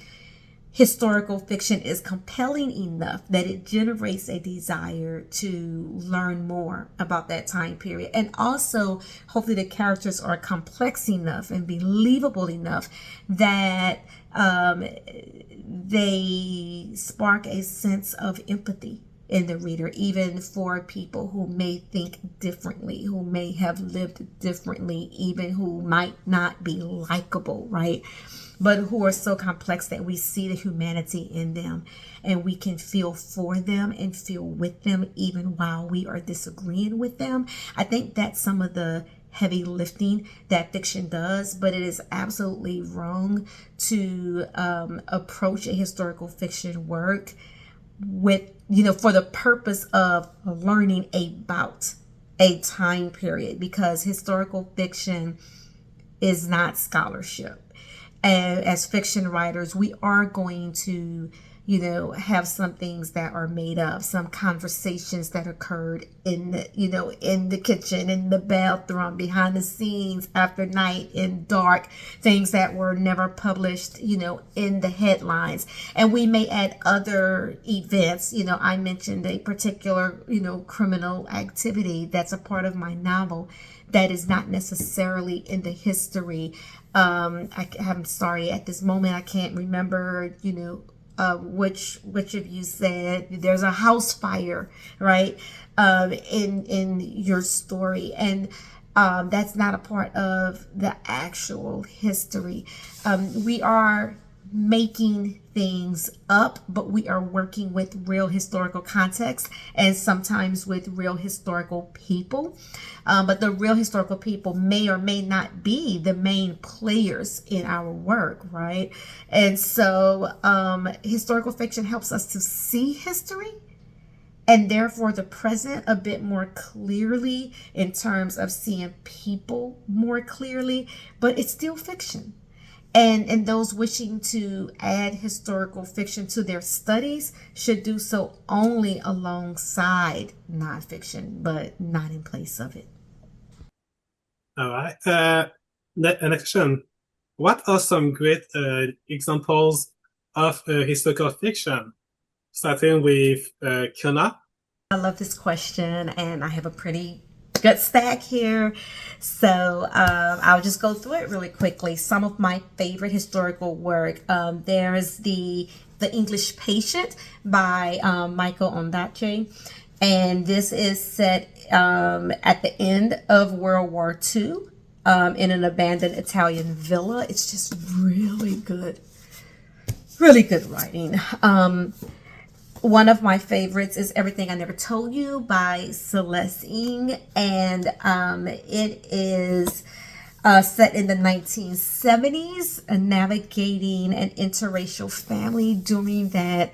[SPEAKER 3] historical fiction is compelling enough that it generates a desire to learn more about that time period. And also, hopefully, the characters are complex enough and believable enough that they spark a sense of empathy in the reader, even for people who may think differently, who may have lived differently, even who might not be likable, right? But who are so complex that we see the humanity in them and we can feel for them and feel with them even while we are disagreeing with them. I think that's some of the heavy lifting that fiction does, but it is absolutely wrong to approach a historical fiction work with, for the purpose of learning about a time period, because historical fiction is not scholarship. And as fiction writers, we are going to, have some things that are made up, some conversations that occurred in the kitchen, in the bathroom, behind the scenes, after night, in dark, things that were never published, in the headlines. And we may add other events. I mentioned a particular, criminal activity that's a part of my novel that is not necessarily in the history. I'm sorry, at this moment I can't remember, which of you said there's a house fire, right? In your story, and that's not a part of the actual history. We are making things up, but we are working with real historical context and sometimes with real historical people. But the real historical people may or may not be the main players in our work, right? And so historical fiction helps us to see history and therefore the present a bit more clearly in terms of seeing people more clearly, but it's still fiction. And those wishing to add historical fiction to their studies should do so only alongside nonfiction, but not in place of it.
[SPEAKER 1] All right. Next question. What are some great examples of historical fiction? Starting with Kionna.
[SPEAKER 3] I love this question, and I have a pretty good stack here. So I'll just go through it really quickly. Some of my favorite historical work. There's the English Patient by Michael Ondaatje. And this is set at the end of World War II in an abandoned Italian villa. It's just really good writing. One of my favorites is Everything I Never Told You by Celeste Ng, and it is set in the 1970s, navigating an interracial family during that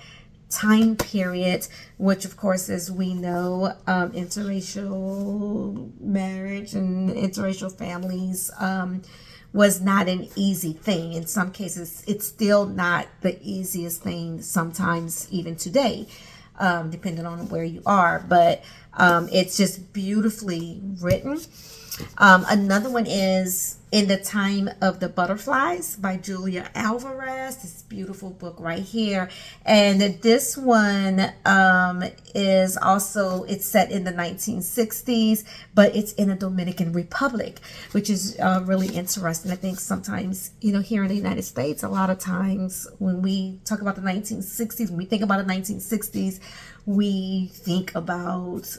[SPEAKER 3] time period, which of course, as we know, interracial marriage and interracial families was not an easy thing. In some cases, it's still not the easiest thing, sometimes even today, depending on where you are. But it's just beautifully written. Another one is In the Time of the Butterflies by Julia Alvarez. This beautiful book right here. And this one is also, it's set in the 1960s, but it's in a Dominican Republic, which is really interesting. I think sometimes, here in the United States, a lot of times when we talk about the 1960s, when we think about the 1960s, we think about,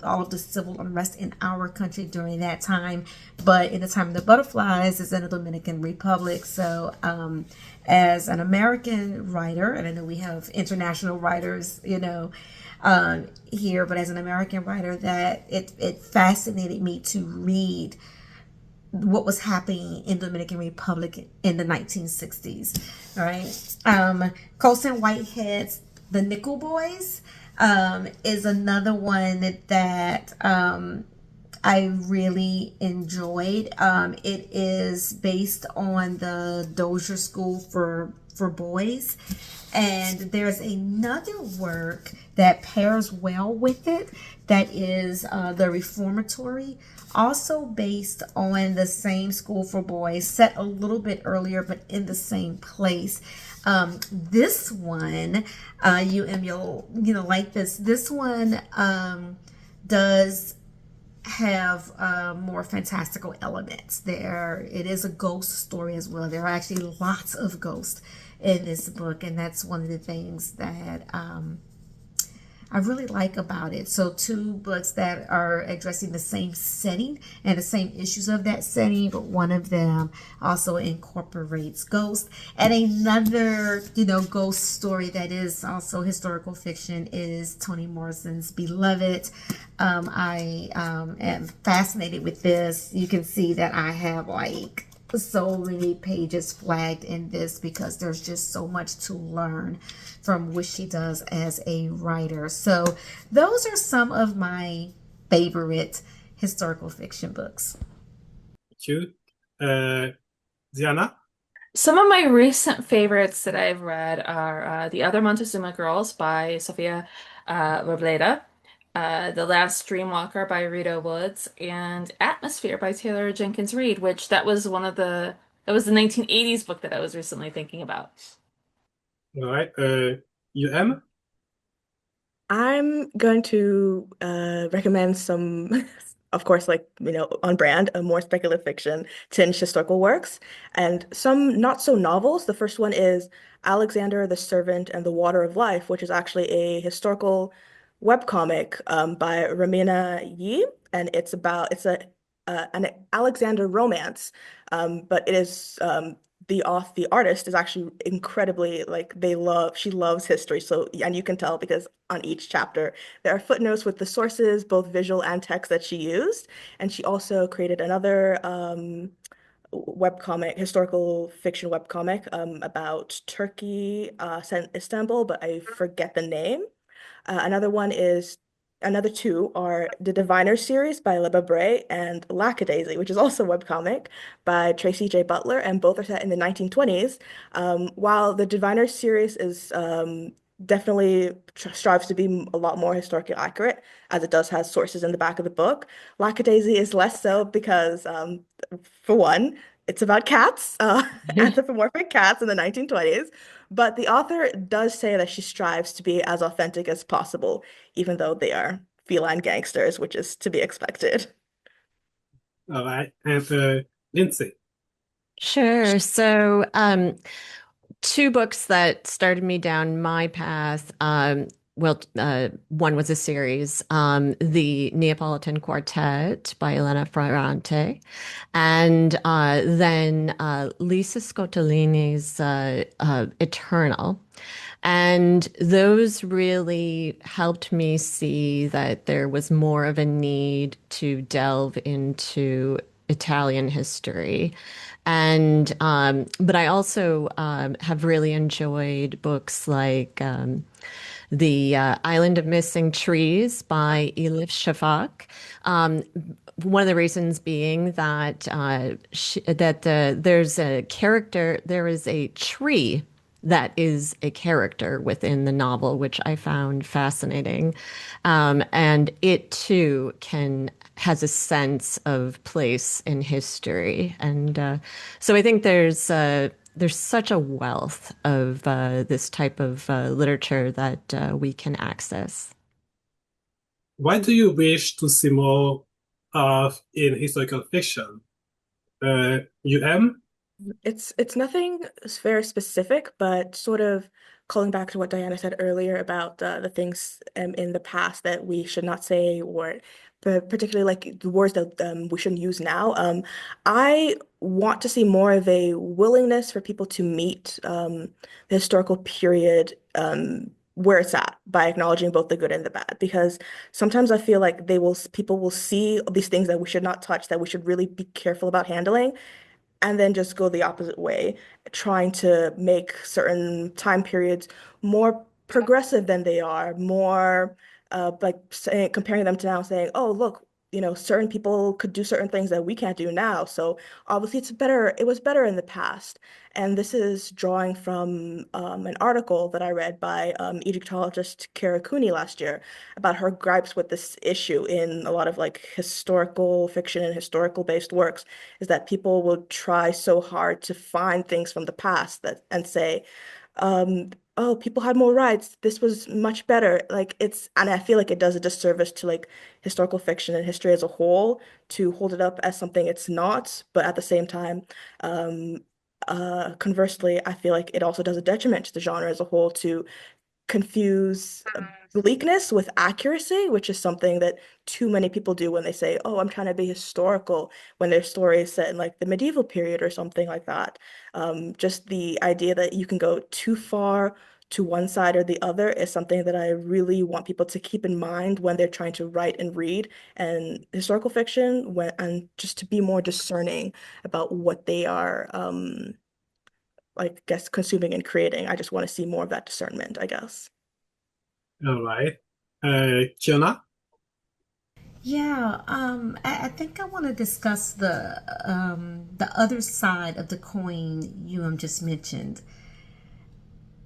[SPEAKER 3] all of the civil unrest in our country during that time. But In the Time of the Butterflies is in the Dominican Republic. So as an American writer, and I know we have international writers, here, but as an American writer, that it fascinated me to read what was happening in the Dominican Republic in the 1960s. All right. Colson Whitehead's The Nickel Boys is another one that I really enjoyed. It is based on the Dozier School for Boys. And there's another work that pairs well with it that is The Reformatory, also based on the same school for boys, set a little bit earlier, but in the same place. This one, you'll like this. This one does have more fantastical elements. It is a ghost story as well. There are actually lots of ghosts in this book, and that's one of the things that I really like about it. So two books that are addressing the same setting and the same issues of that setting, but one of them also incorporates ghosts. And another, ghost story that is also historical fiction is Toni Morrison's Beloved. I am fascinated with this. You can see that I have so many pages flagged in this because there's just so much to learn from what she does as a writer. So those are some of my favorite historical fiction books.
[SPEAKER 1] Thank you. Diana?
[SPEAKER 2] Some of my recent favorites that I've read are The Other Montezuma Girls by Sofia Robledo, The Last Dreamwalker by Rita Woods, and Atmosphere by Taylor Jenkins Reid, that was the 1980s book that I was recently thinking about.
[SPEAKER 1] All right. UM?
[SPEAKER 5] I'm going to recommend some, of course, on brand, a more speculative fiction, tinged historical works, and some not so novels. The first one is Alexander the Servant and the Water of Life, which is actually a historical webcomic by Ramina Yi, and it's an Alexander romance, but it is the artist is actually incredibly she loves history. So, and you can tell because on each chapter there are footnotes with the sources, both visual and text that she used. And she also created another webcomic, historical fiction webcomic about Turkey, set in Istanbul, but I forget the name. Another two are the Diviner series by LeMalle and Lackadaisy, which is also a webcomic by Tracy J. Butler, and both are set in the 1920s. While the Diviner series is definitely strives to be a lot more historically accurate, as it does has sources in the back of the book. Lackadaisy is less so because, for one, it's about cats, anthropomorphic cats in the 1920s. But the author does say that she strives to be as authentic as possible, even though they are feline gangsters, which is to be expected.
[SPEAKER 1] All right. And Lindsay?
[SPEAKER 4] Sure. So, two books that started me down my path. One was a series, The Neapolitan Quartet by Elena Ferrante, and then Lisa Scottolini's Eternal. And those really helped me see that there was more of a need to delve into Italian history. And but I also have really enjoyed books like The Island of Missing Trees by Elif Shafak. one of the reasons being that there's a character, there is a tree that is a character within the novel, which I found fascinating, and it too can has a sense of place in history, and so I think there's such a wealth of this type of literature that we can access.
[SPEAKER 1] What do you wish to see more of in historical fiction? UM?
[SPEAKER 5] It's nothing very specific, but sort of calling back to what Diana said earlier about the things in the past that we should not say, or particularly like the words that we shouldn't use now. I want to see more of a willingness for people to meet the historical period where it's at by acknowledging both the good and the bad. Because sometimes I feel like people will see these things that we should not touch, that we should really be careful about handling, and then just go the opposite way, trying to make certain time periods more progressive than they are, more like comparing them to now, saying, "Oh, look, certain people could do certain things that we can't do now. So obviously, it's better. It was better in the past." And this is drawing from an article that I read by Egyptologist Kara Cooney last year about her gripes with this issue in a lot of like historical fiction and historical based works, is that people will try so hard to find things from the past that and say, oh, people had more rights. This was much better. And I feel like it does a disservice to like historical fiction and history as a whole to hold it up as something it's not. But at the same time, um, conversely, I feel like it also does a detriment to the genre as a whole to confuse bleakness with accuracy, which is something that too many people do when they say, "Oh, I'm trying to be historical," when their story is set in like the medieval period or something like that. Just the idea that you can go too far to one side or the other is something that I really want people to keep in mind when they're trying to write and read and historical fiction, and just to be more discerning about what they are, I guess, consuming and creating. I just want to see more of that discernment, I guess.
[SPEAKER 1] All right. Kionna?
[SPEAKER 3] Yeah, I think I want to discuss the other side of the coin you just mentioned.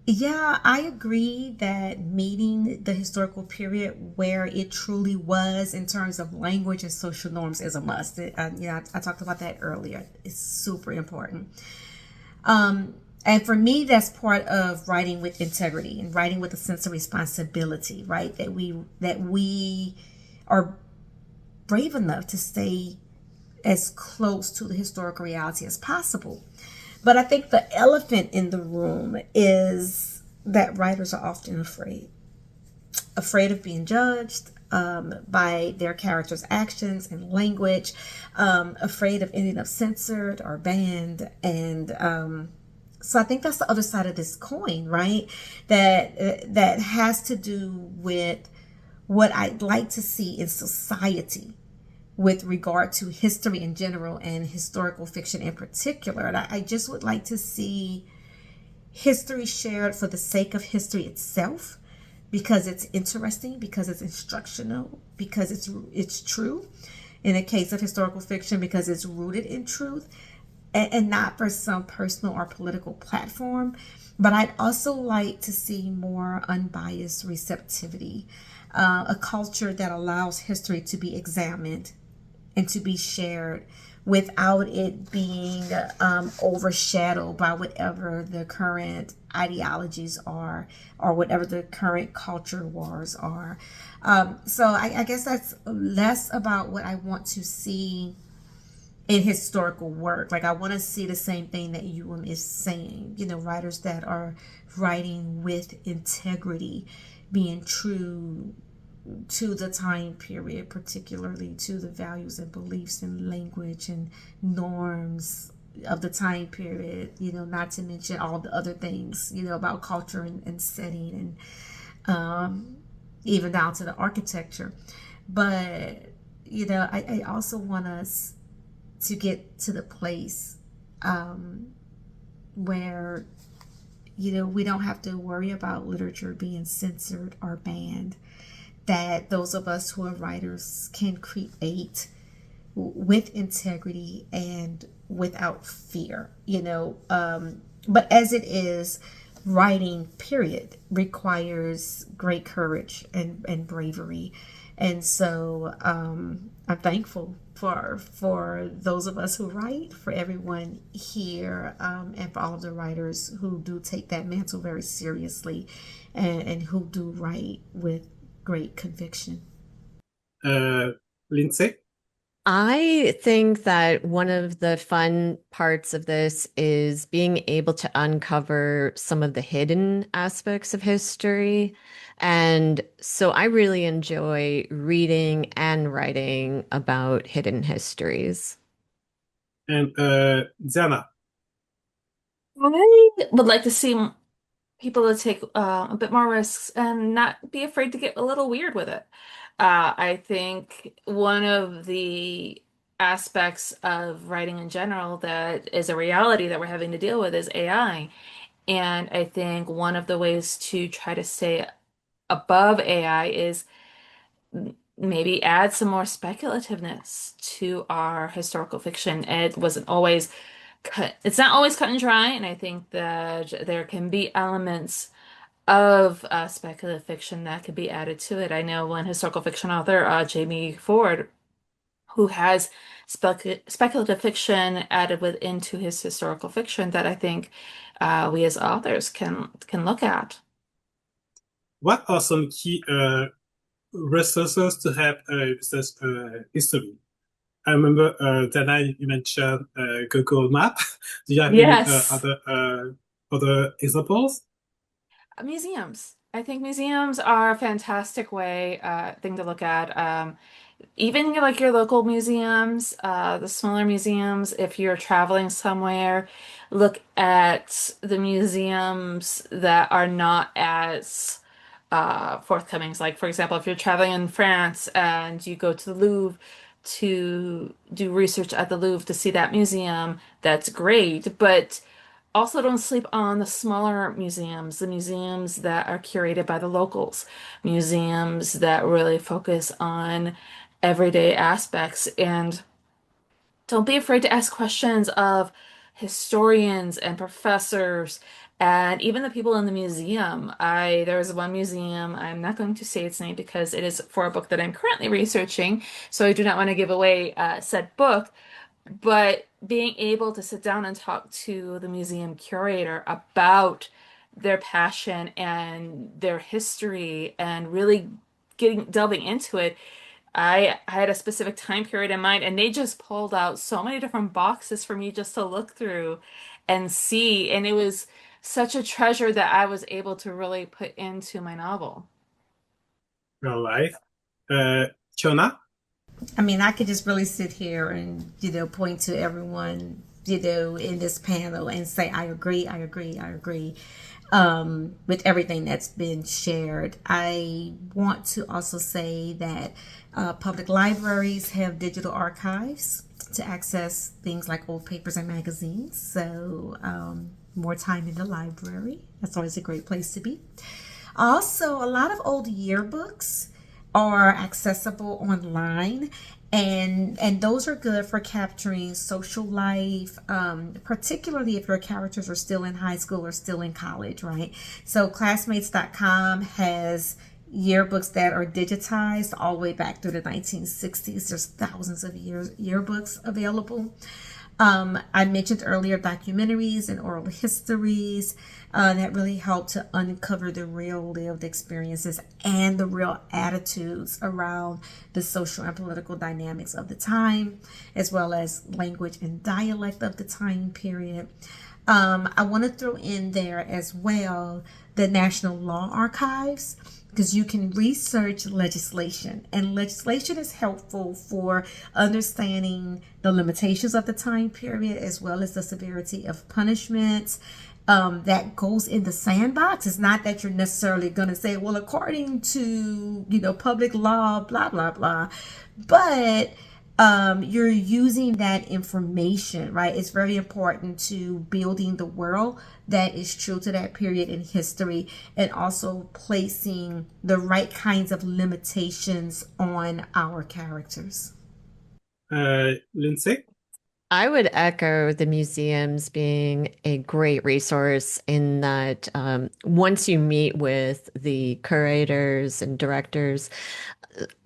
[SPEAKER 3] Yeah, I agree that meeting the historical period where it truly was in terms of language and social norms is a must. I talked about that earlier. It's super important. And for me, that's part of writing with integrity and writing with a sense of responsibility, right? That we are brave enough to stay as close to the historical reality as possible. But I think the elephant in the room is that writers are often afraid of being judged by their characters' actions and language, afraid of ending up censored or banned. And so I think that's the other side of this coin, right? That has to do with what I'd like to see in society with regard to history in general and historical fiction in particular. And I just would like to see history shared for the sake of history itself, because it's interesting, because it's instructional, because it's true. In the case of historical fiction, because it's rooted in truth, and not for some personal or political platform. But I'd also like to see more unbiased receptivity, a culture that allows history to be examined and to be shared without it being overshadowed by whatever the current ideologies are or whatever the current culture wars are. So I guess that's less about what I want to see in historical work. Like I want to see the same thing that UM is saying, writers that are writing with integrity, being true to the time period, particularly to the values and beliefs and language and norms of the time period, not to mention all the other things, about culture and setting and even down to the architecture. But, I also want us to get to the place where, we don't have to worry about literature being censored or banned, that those of us who are writers can create with integrity and without fear, but as it is, writing period requires great courage and bravery. And so I'm thankful for those of us who write, for everyone here, and for all of the writers who do take that mantle very seriously, and who do write with great conviction.
[SPEAKER 1] Lindsay?
[SPEAKER 4] I think that one of the fun parts of this is being able to uncover some of the hidden aspects of history. And so I really enjoy reading and writing about hidden histories.
[SPEAKER 1] And Diana?
[SPEAKER 2] I would like to see people to take a bit more risks and not be afraid to get a little weird with it. I think one of the aspects of writing in general that is a reality that we're having to deal with is AI. And I think one of the ways to try to stay above AI is maybe add some more speculativeness to our historical fiction. It wasn't always it's not always cut and dry, and I think that there can be elements of speculative fiction that could be added to it. I know one historical fiction author, Jamie Ford, who has speculative fiction added into his historical fiction that I think we as authors can look at.
[SPEAKER 1] What are some key resources to help research history? I remember, Dana, you mentioned Google Map. Do you have any
[SPEAKER 2] Yes.
[SPEAKER 1] other examples?
[SPEAKER 2] Museums. I think museums are a fantastic thing to look at. Even like your local museums, the smaller museums, if you're traveling somewhere, look at the museums that are not as forthcoming. So, like, for example, if you're traveling in France and you go to the Louvre to do research at the Louvre to see that museum, that's great. But also don't sleep on the smaller museums, the museums that are curated by the locals, museums that really focus on everyday aspects. And don't be afraid to ask questions of historians and professors and even the people in the museum. There was one museum, I'm not going to say its name because it is for a book that I'm currently researching, so I do not want to give away said book. But being able to sit down and talk to the museum curator about their passion and their history and really delving into it, I had a specific time period in mind, and they just pulled out so many different boxes for me just to look through and see. And it was such a treasure that I was able to really put into my novel.
[SPEAKER 1] All right. Kionna?
[SPEAKER 3] I mean, I could just really sit here and, point to everyone, in this panel and say, I agree, I agree, I agree, with everything that's been shared. I want to also say that public libraries have digital archives to access things like old papers and magazines. So, more time in the library. That's always a great place to be. Also, a lot of old yearbooks are accessible online, and those are good for capturing social life, particularly if your characters are still in high school or still in college, right? So classmates.com has yearbooks that are digitized all the way back through the 1960s. There's thousands of yearbooks available. I mentioned earlier documentaries and oral histories that really help to uncover the real lived experiences and the real attitudes around the social and political dynamics of the time, as well as language and dialect of the time period. I want to throw in there as well the National Law Archives, because you can research legislation, and legislation is helpful for understanding the limitations of the time period as well as the severity of punishments. That goes in the sandbox. It's not that you're necessarily going to say, well, according to public law, blah blah blah, but you're using that information, right? It's very important to building the world that is true to that period in history, and also placing the right kinds of limitations on our characters.
[SPEAKER 1] Lindsay?
[SPEAKER 4] I would echo the museums being a great resource in that once you meet with the curators and directors,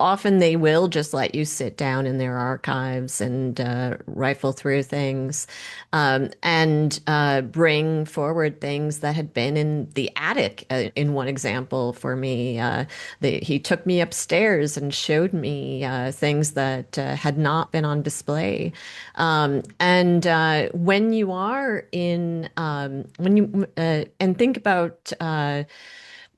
[SPEAKER 4] often they will just let you sit down in their archives and rifle through things and bring forward things that had been in the attic. In one example for me, he took me upstairs and showed me things that had not been on display. And when you are in, when you and think about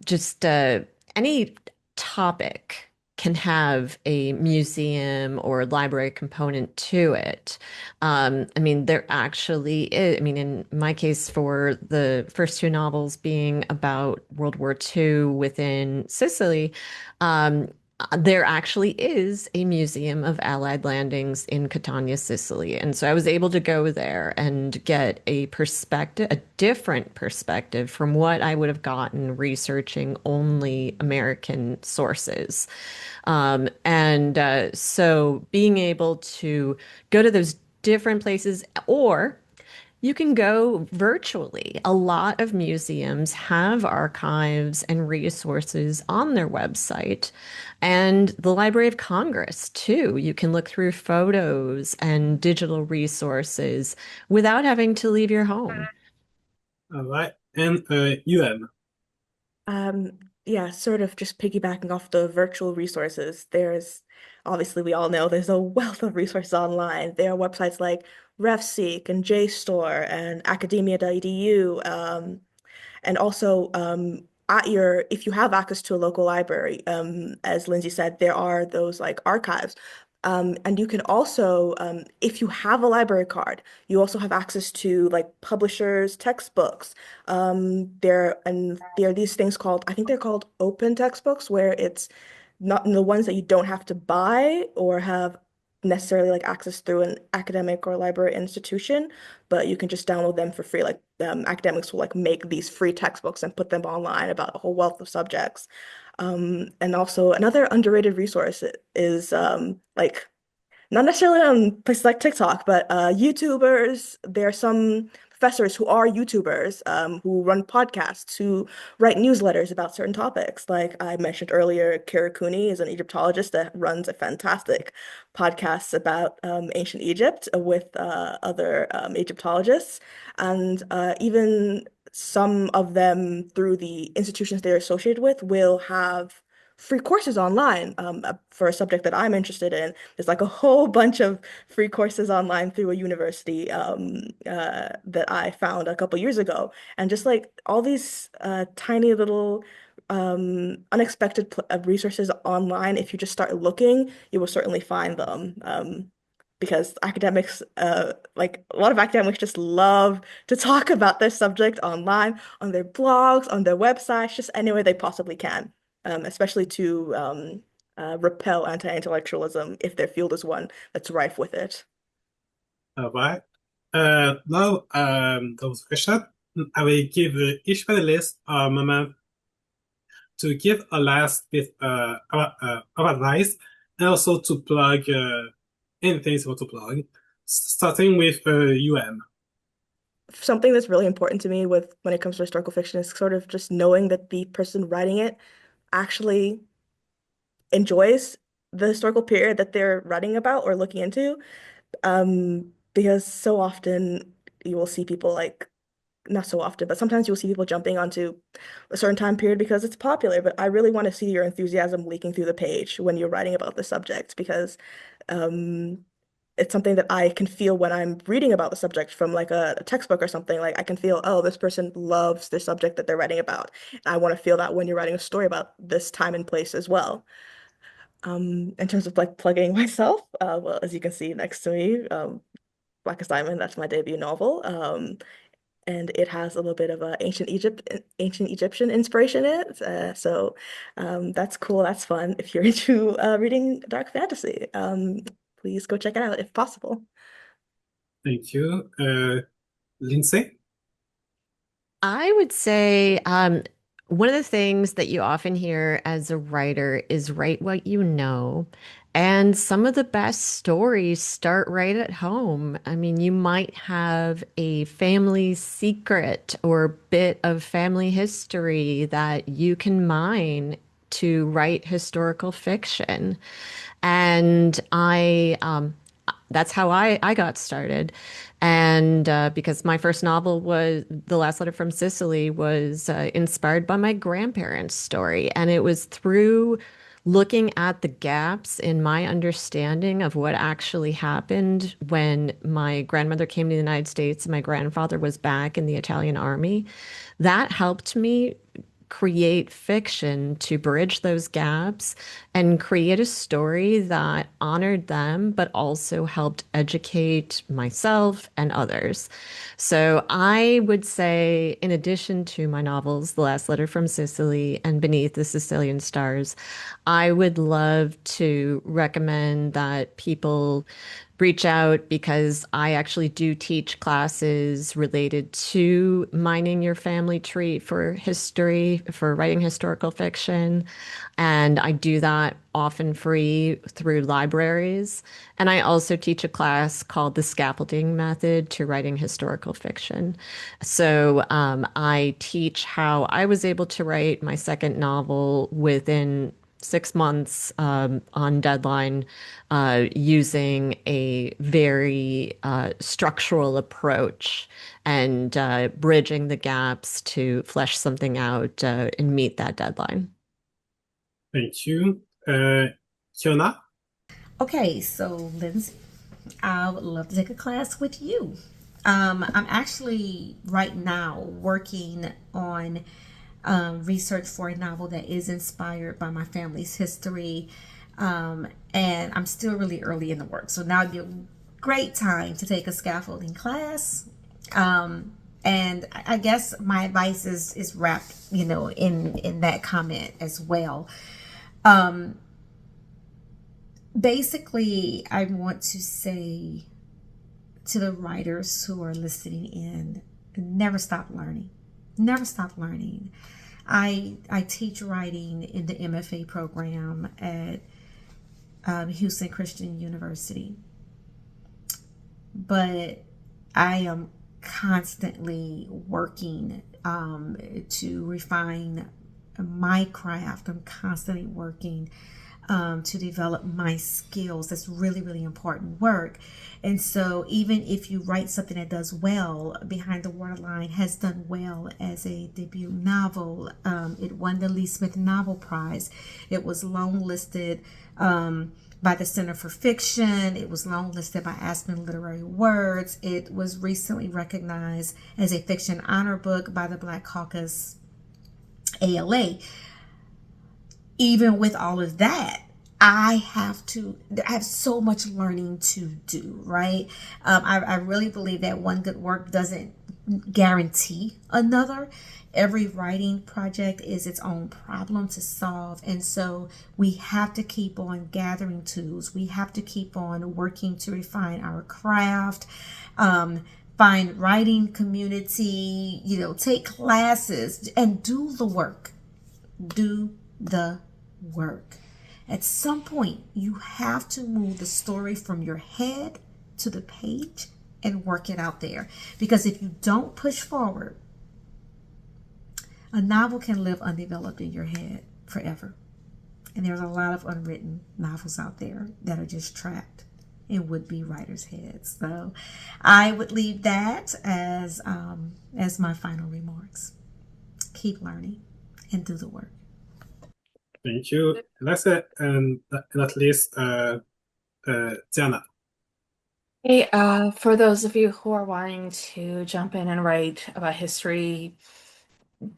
[SPEAKER 4] just any topic can have a museum or library component to it. I mean, there actually is, I mean, in my case, for the first two novels being about World War II within Sicily, um, there actually is a museum of Allied landings in Catania, Sicily. And so I was able to go there and get a perspective, a different perspective from what I would have gotten researching only American sources. So being able to go to those different places, or you can go virtually. A lot of museums have archives and resources on their website, and the Library of Congress, too. You can look through photos and digital resources without having to leave your home.
[SPEAKER 1] All right. And UM.
[SPEAKER 5] Um, yeah, sort of just piggybacking off the virtual resources, there's obviously we all know there's a wealth of resources online. There are websites like RefSeek and JSTOR and academia.edu. And also, at your if you have access to a local library, as Lindsay said, there are those like archives. And you can also, if you have a library card, you also have access to like publishers' textbooks. There are these things called, I think they're called open textbooks, where it's not the ones that you don't have to buy or have necessarily like access through an academic or library institution, but you can just download them for free. Like academics will like make these free textbooks and put them online about a whole wealth of subjects. And also another underrated resource is like not necessarily on places like TikTok, but YouTubers. There are some professors who are YouTubers who run podcasts, who write newsletters about certain topics. Like I mentioned earlier, Kira Cooney is an Egyptologist that runs a fantastic podcast about ancient Egypt with other Egyptologists. And even some of them, through the institutions they're associated with, will have free courses online for a subject that I'm interested in. There's like a whole bunch of free courses online through a university that I found a couple years ago. And just like all these tiny little unexpected resources online, if you just start looking, you will certainly find them. Because academics, like a lot of academics just love to talk about their subject online, on their blogs, on their websites, just anywhere they possibly can, especially to repel anti-intellectualism if their field is one that's rife with it.
[SPEAKER 1] All right. Now, there was a question. I will give each panelist a moment to give a last bit of advice and also to plug anything you want to plug, starting with UM.
[SPEAKER 5] Something that's really important to me with when it comes to historical fiction is sort of just knowing that the person writing it actually enjoys the historical period that they're writing about or looking into. Because so often you will see people like, not so often, but sometimes you'll see people jumping onto a certain time period because it's popular. But I really want to see your enthusiasm leaking through the page when you're writing about the subject because um, it's something that I can feel when I'm reading about the subject from like a textbook or something. Like I can feel, oh, this person loves the subject that they're writing about. And I want to feel that when you're writing a story about this time and place as well. In terms of like plugging myself, well, as you can see next to me, Black Assignment, that's my debut novel. And it has a little bit of ancient Egyptian inspiration in it. That's cool. That's fun. If you're into reading dark fantasy, please go check it out if possible.
[SPEAKER 1] Thank you. Lindsay?
[SPEAKER 4] I would say one of the things that you often hear as a writer is write what you know. And some of the best stories start right at home. I mean, you might have a family secret or bit of family history that you can mine to write historical fiction. And that's how I got started. And because my first novel was The Last Letter from Sicily was inspired by my grandparents' story. And it was through looking at the gaps in my understanding of what actually happened when my grandmother came to the United States and my grandfather was back in the Italian army. That helped me create fiction to bridge those gaps and create a story that honored them, but also helped educate myself and others. So I would say, in addition to my novels, The Last Letter from Sicily and Beneath the Sicilian Stars, I would love to recommend that people reach out because I actually do teach classes related to mining your family tree for history, for writing historical fiction. And I do that often free through libraries. And I also teach a class called The Scaffolding Method to Writing Historical Fiction. So I teach how I was able to write my second novel within 6 months on deadline using a very structural approach and bridging the gaps to flesh something out and meet that deadline.
[SPEAKER 1] Thank you. Kionna?
[SPEAKER 3] Okay, so Lindsay, I would love to take a class with you. I'm actually right now working on research for a novel that is inspired by my family's history. And I'm still really early in the work. So now would be a great time to take a scaffolding class. And I guess my advice is wrapped, in that comment as well. Basically, I want to say to the writers who are listening in, never stop learning. Never stop learning. I teach writing in the MFA program at Houston Christian University, but I am constantly working to refine my craft. I'm constantly working to develop my skills. That's really, really important work. And so even if you write something that does well, Behind the Waterline has done well as a debut novel. It won the Lee Smith Novel Prize. It was longlisted by the Center for Fiction. It was longlisted by Aspen Literary Words. It was recently recognized as a fiction honor book by the Black Caucus ALA. Even with all of that, I have so much learning to do, right? I really believe that one good work doesn't guarantee another. Every writing project is its own problem to solve. And so we have to keep on gathering tools. We have to keep on working to refine our craft, find writing community, take classes and do the work. Do the work. At some point, you have to move the story from your head to the page and work it out there. Because if you don't push forward, a novel can live undeveloped in your head forever. And there's a lot of unwritten novels out there that are just trapped in would-be writers' heads. So I would leave that as my final remarks. Keep learning and do the work.
[SPEAKER 1] Thank you. Let's say, and at least, Diana.
[SPEAKER 2] Hey, for those of you who are wanting to jump in and write about history,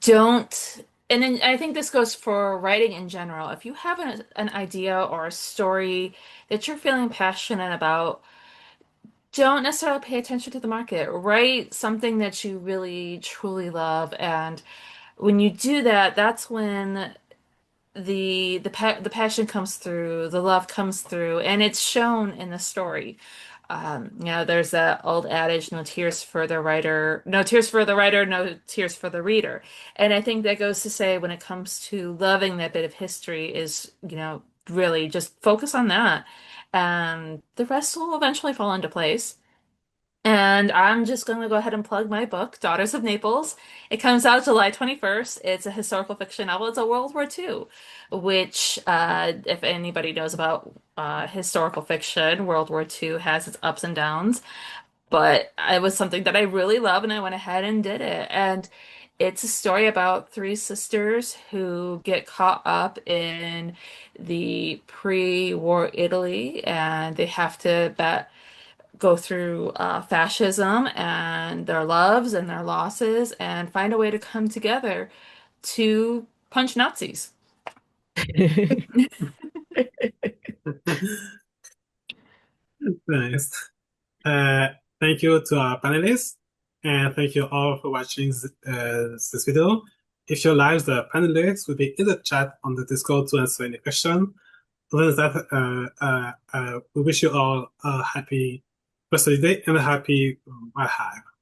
[SPEAKER 2] don't, and then I think this goes for writing in general. If you have an idea or a story that you're feeling passionate about, don't necessarily pay attention to the market. Write something that you really truly love, and when you do that, that's when the passion comes through, the love comes through, and it's shown in the story. There's that old adage, no tears for the writer, no tears for the writer, no tears for the reader. And I think that goes to say when it comes to loving that bit of history is, really just focus on that. And the rest will eventually fall into place. And I'm just going to go ahead and plug my book, Daughters of Naples. It comes out July 21st. It's a historical fiction novel. It's a World War II, which, if anybody knows about historical fiction, World War II has its ups and downs. But it was something that I really love, and I went ahead and did it. And it's a story about three sisters who get caught up in the pre-war Italy, and they have to go through fascism and their loves and their losses and find a way to come together to punch Nazis.
[SPEAKER 1] Nice. Uh, Thank you to our panelists, and thank you all for watching this video. If you like the panelists, will be in the chat on the Discord to answer any question. Other than that, we wish you all a happy rest of the day and a happy Write Hive.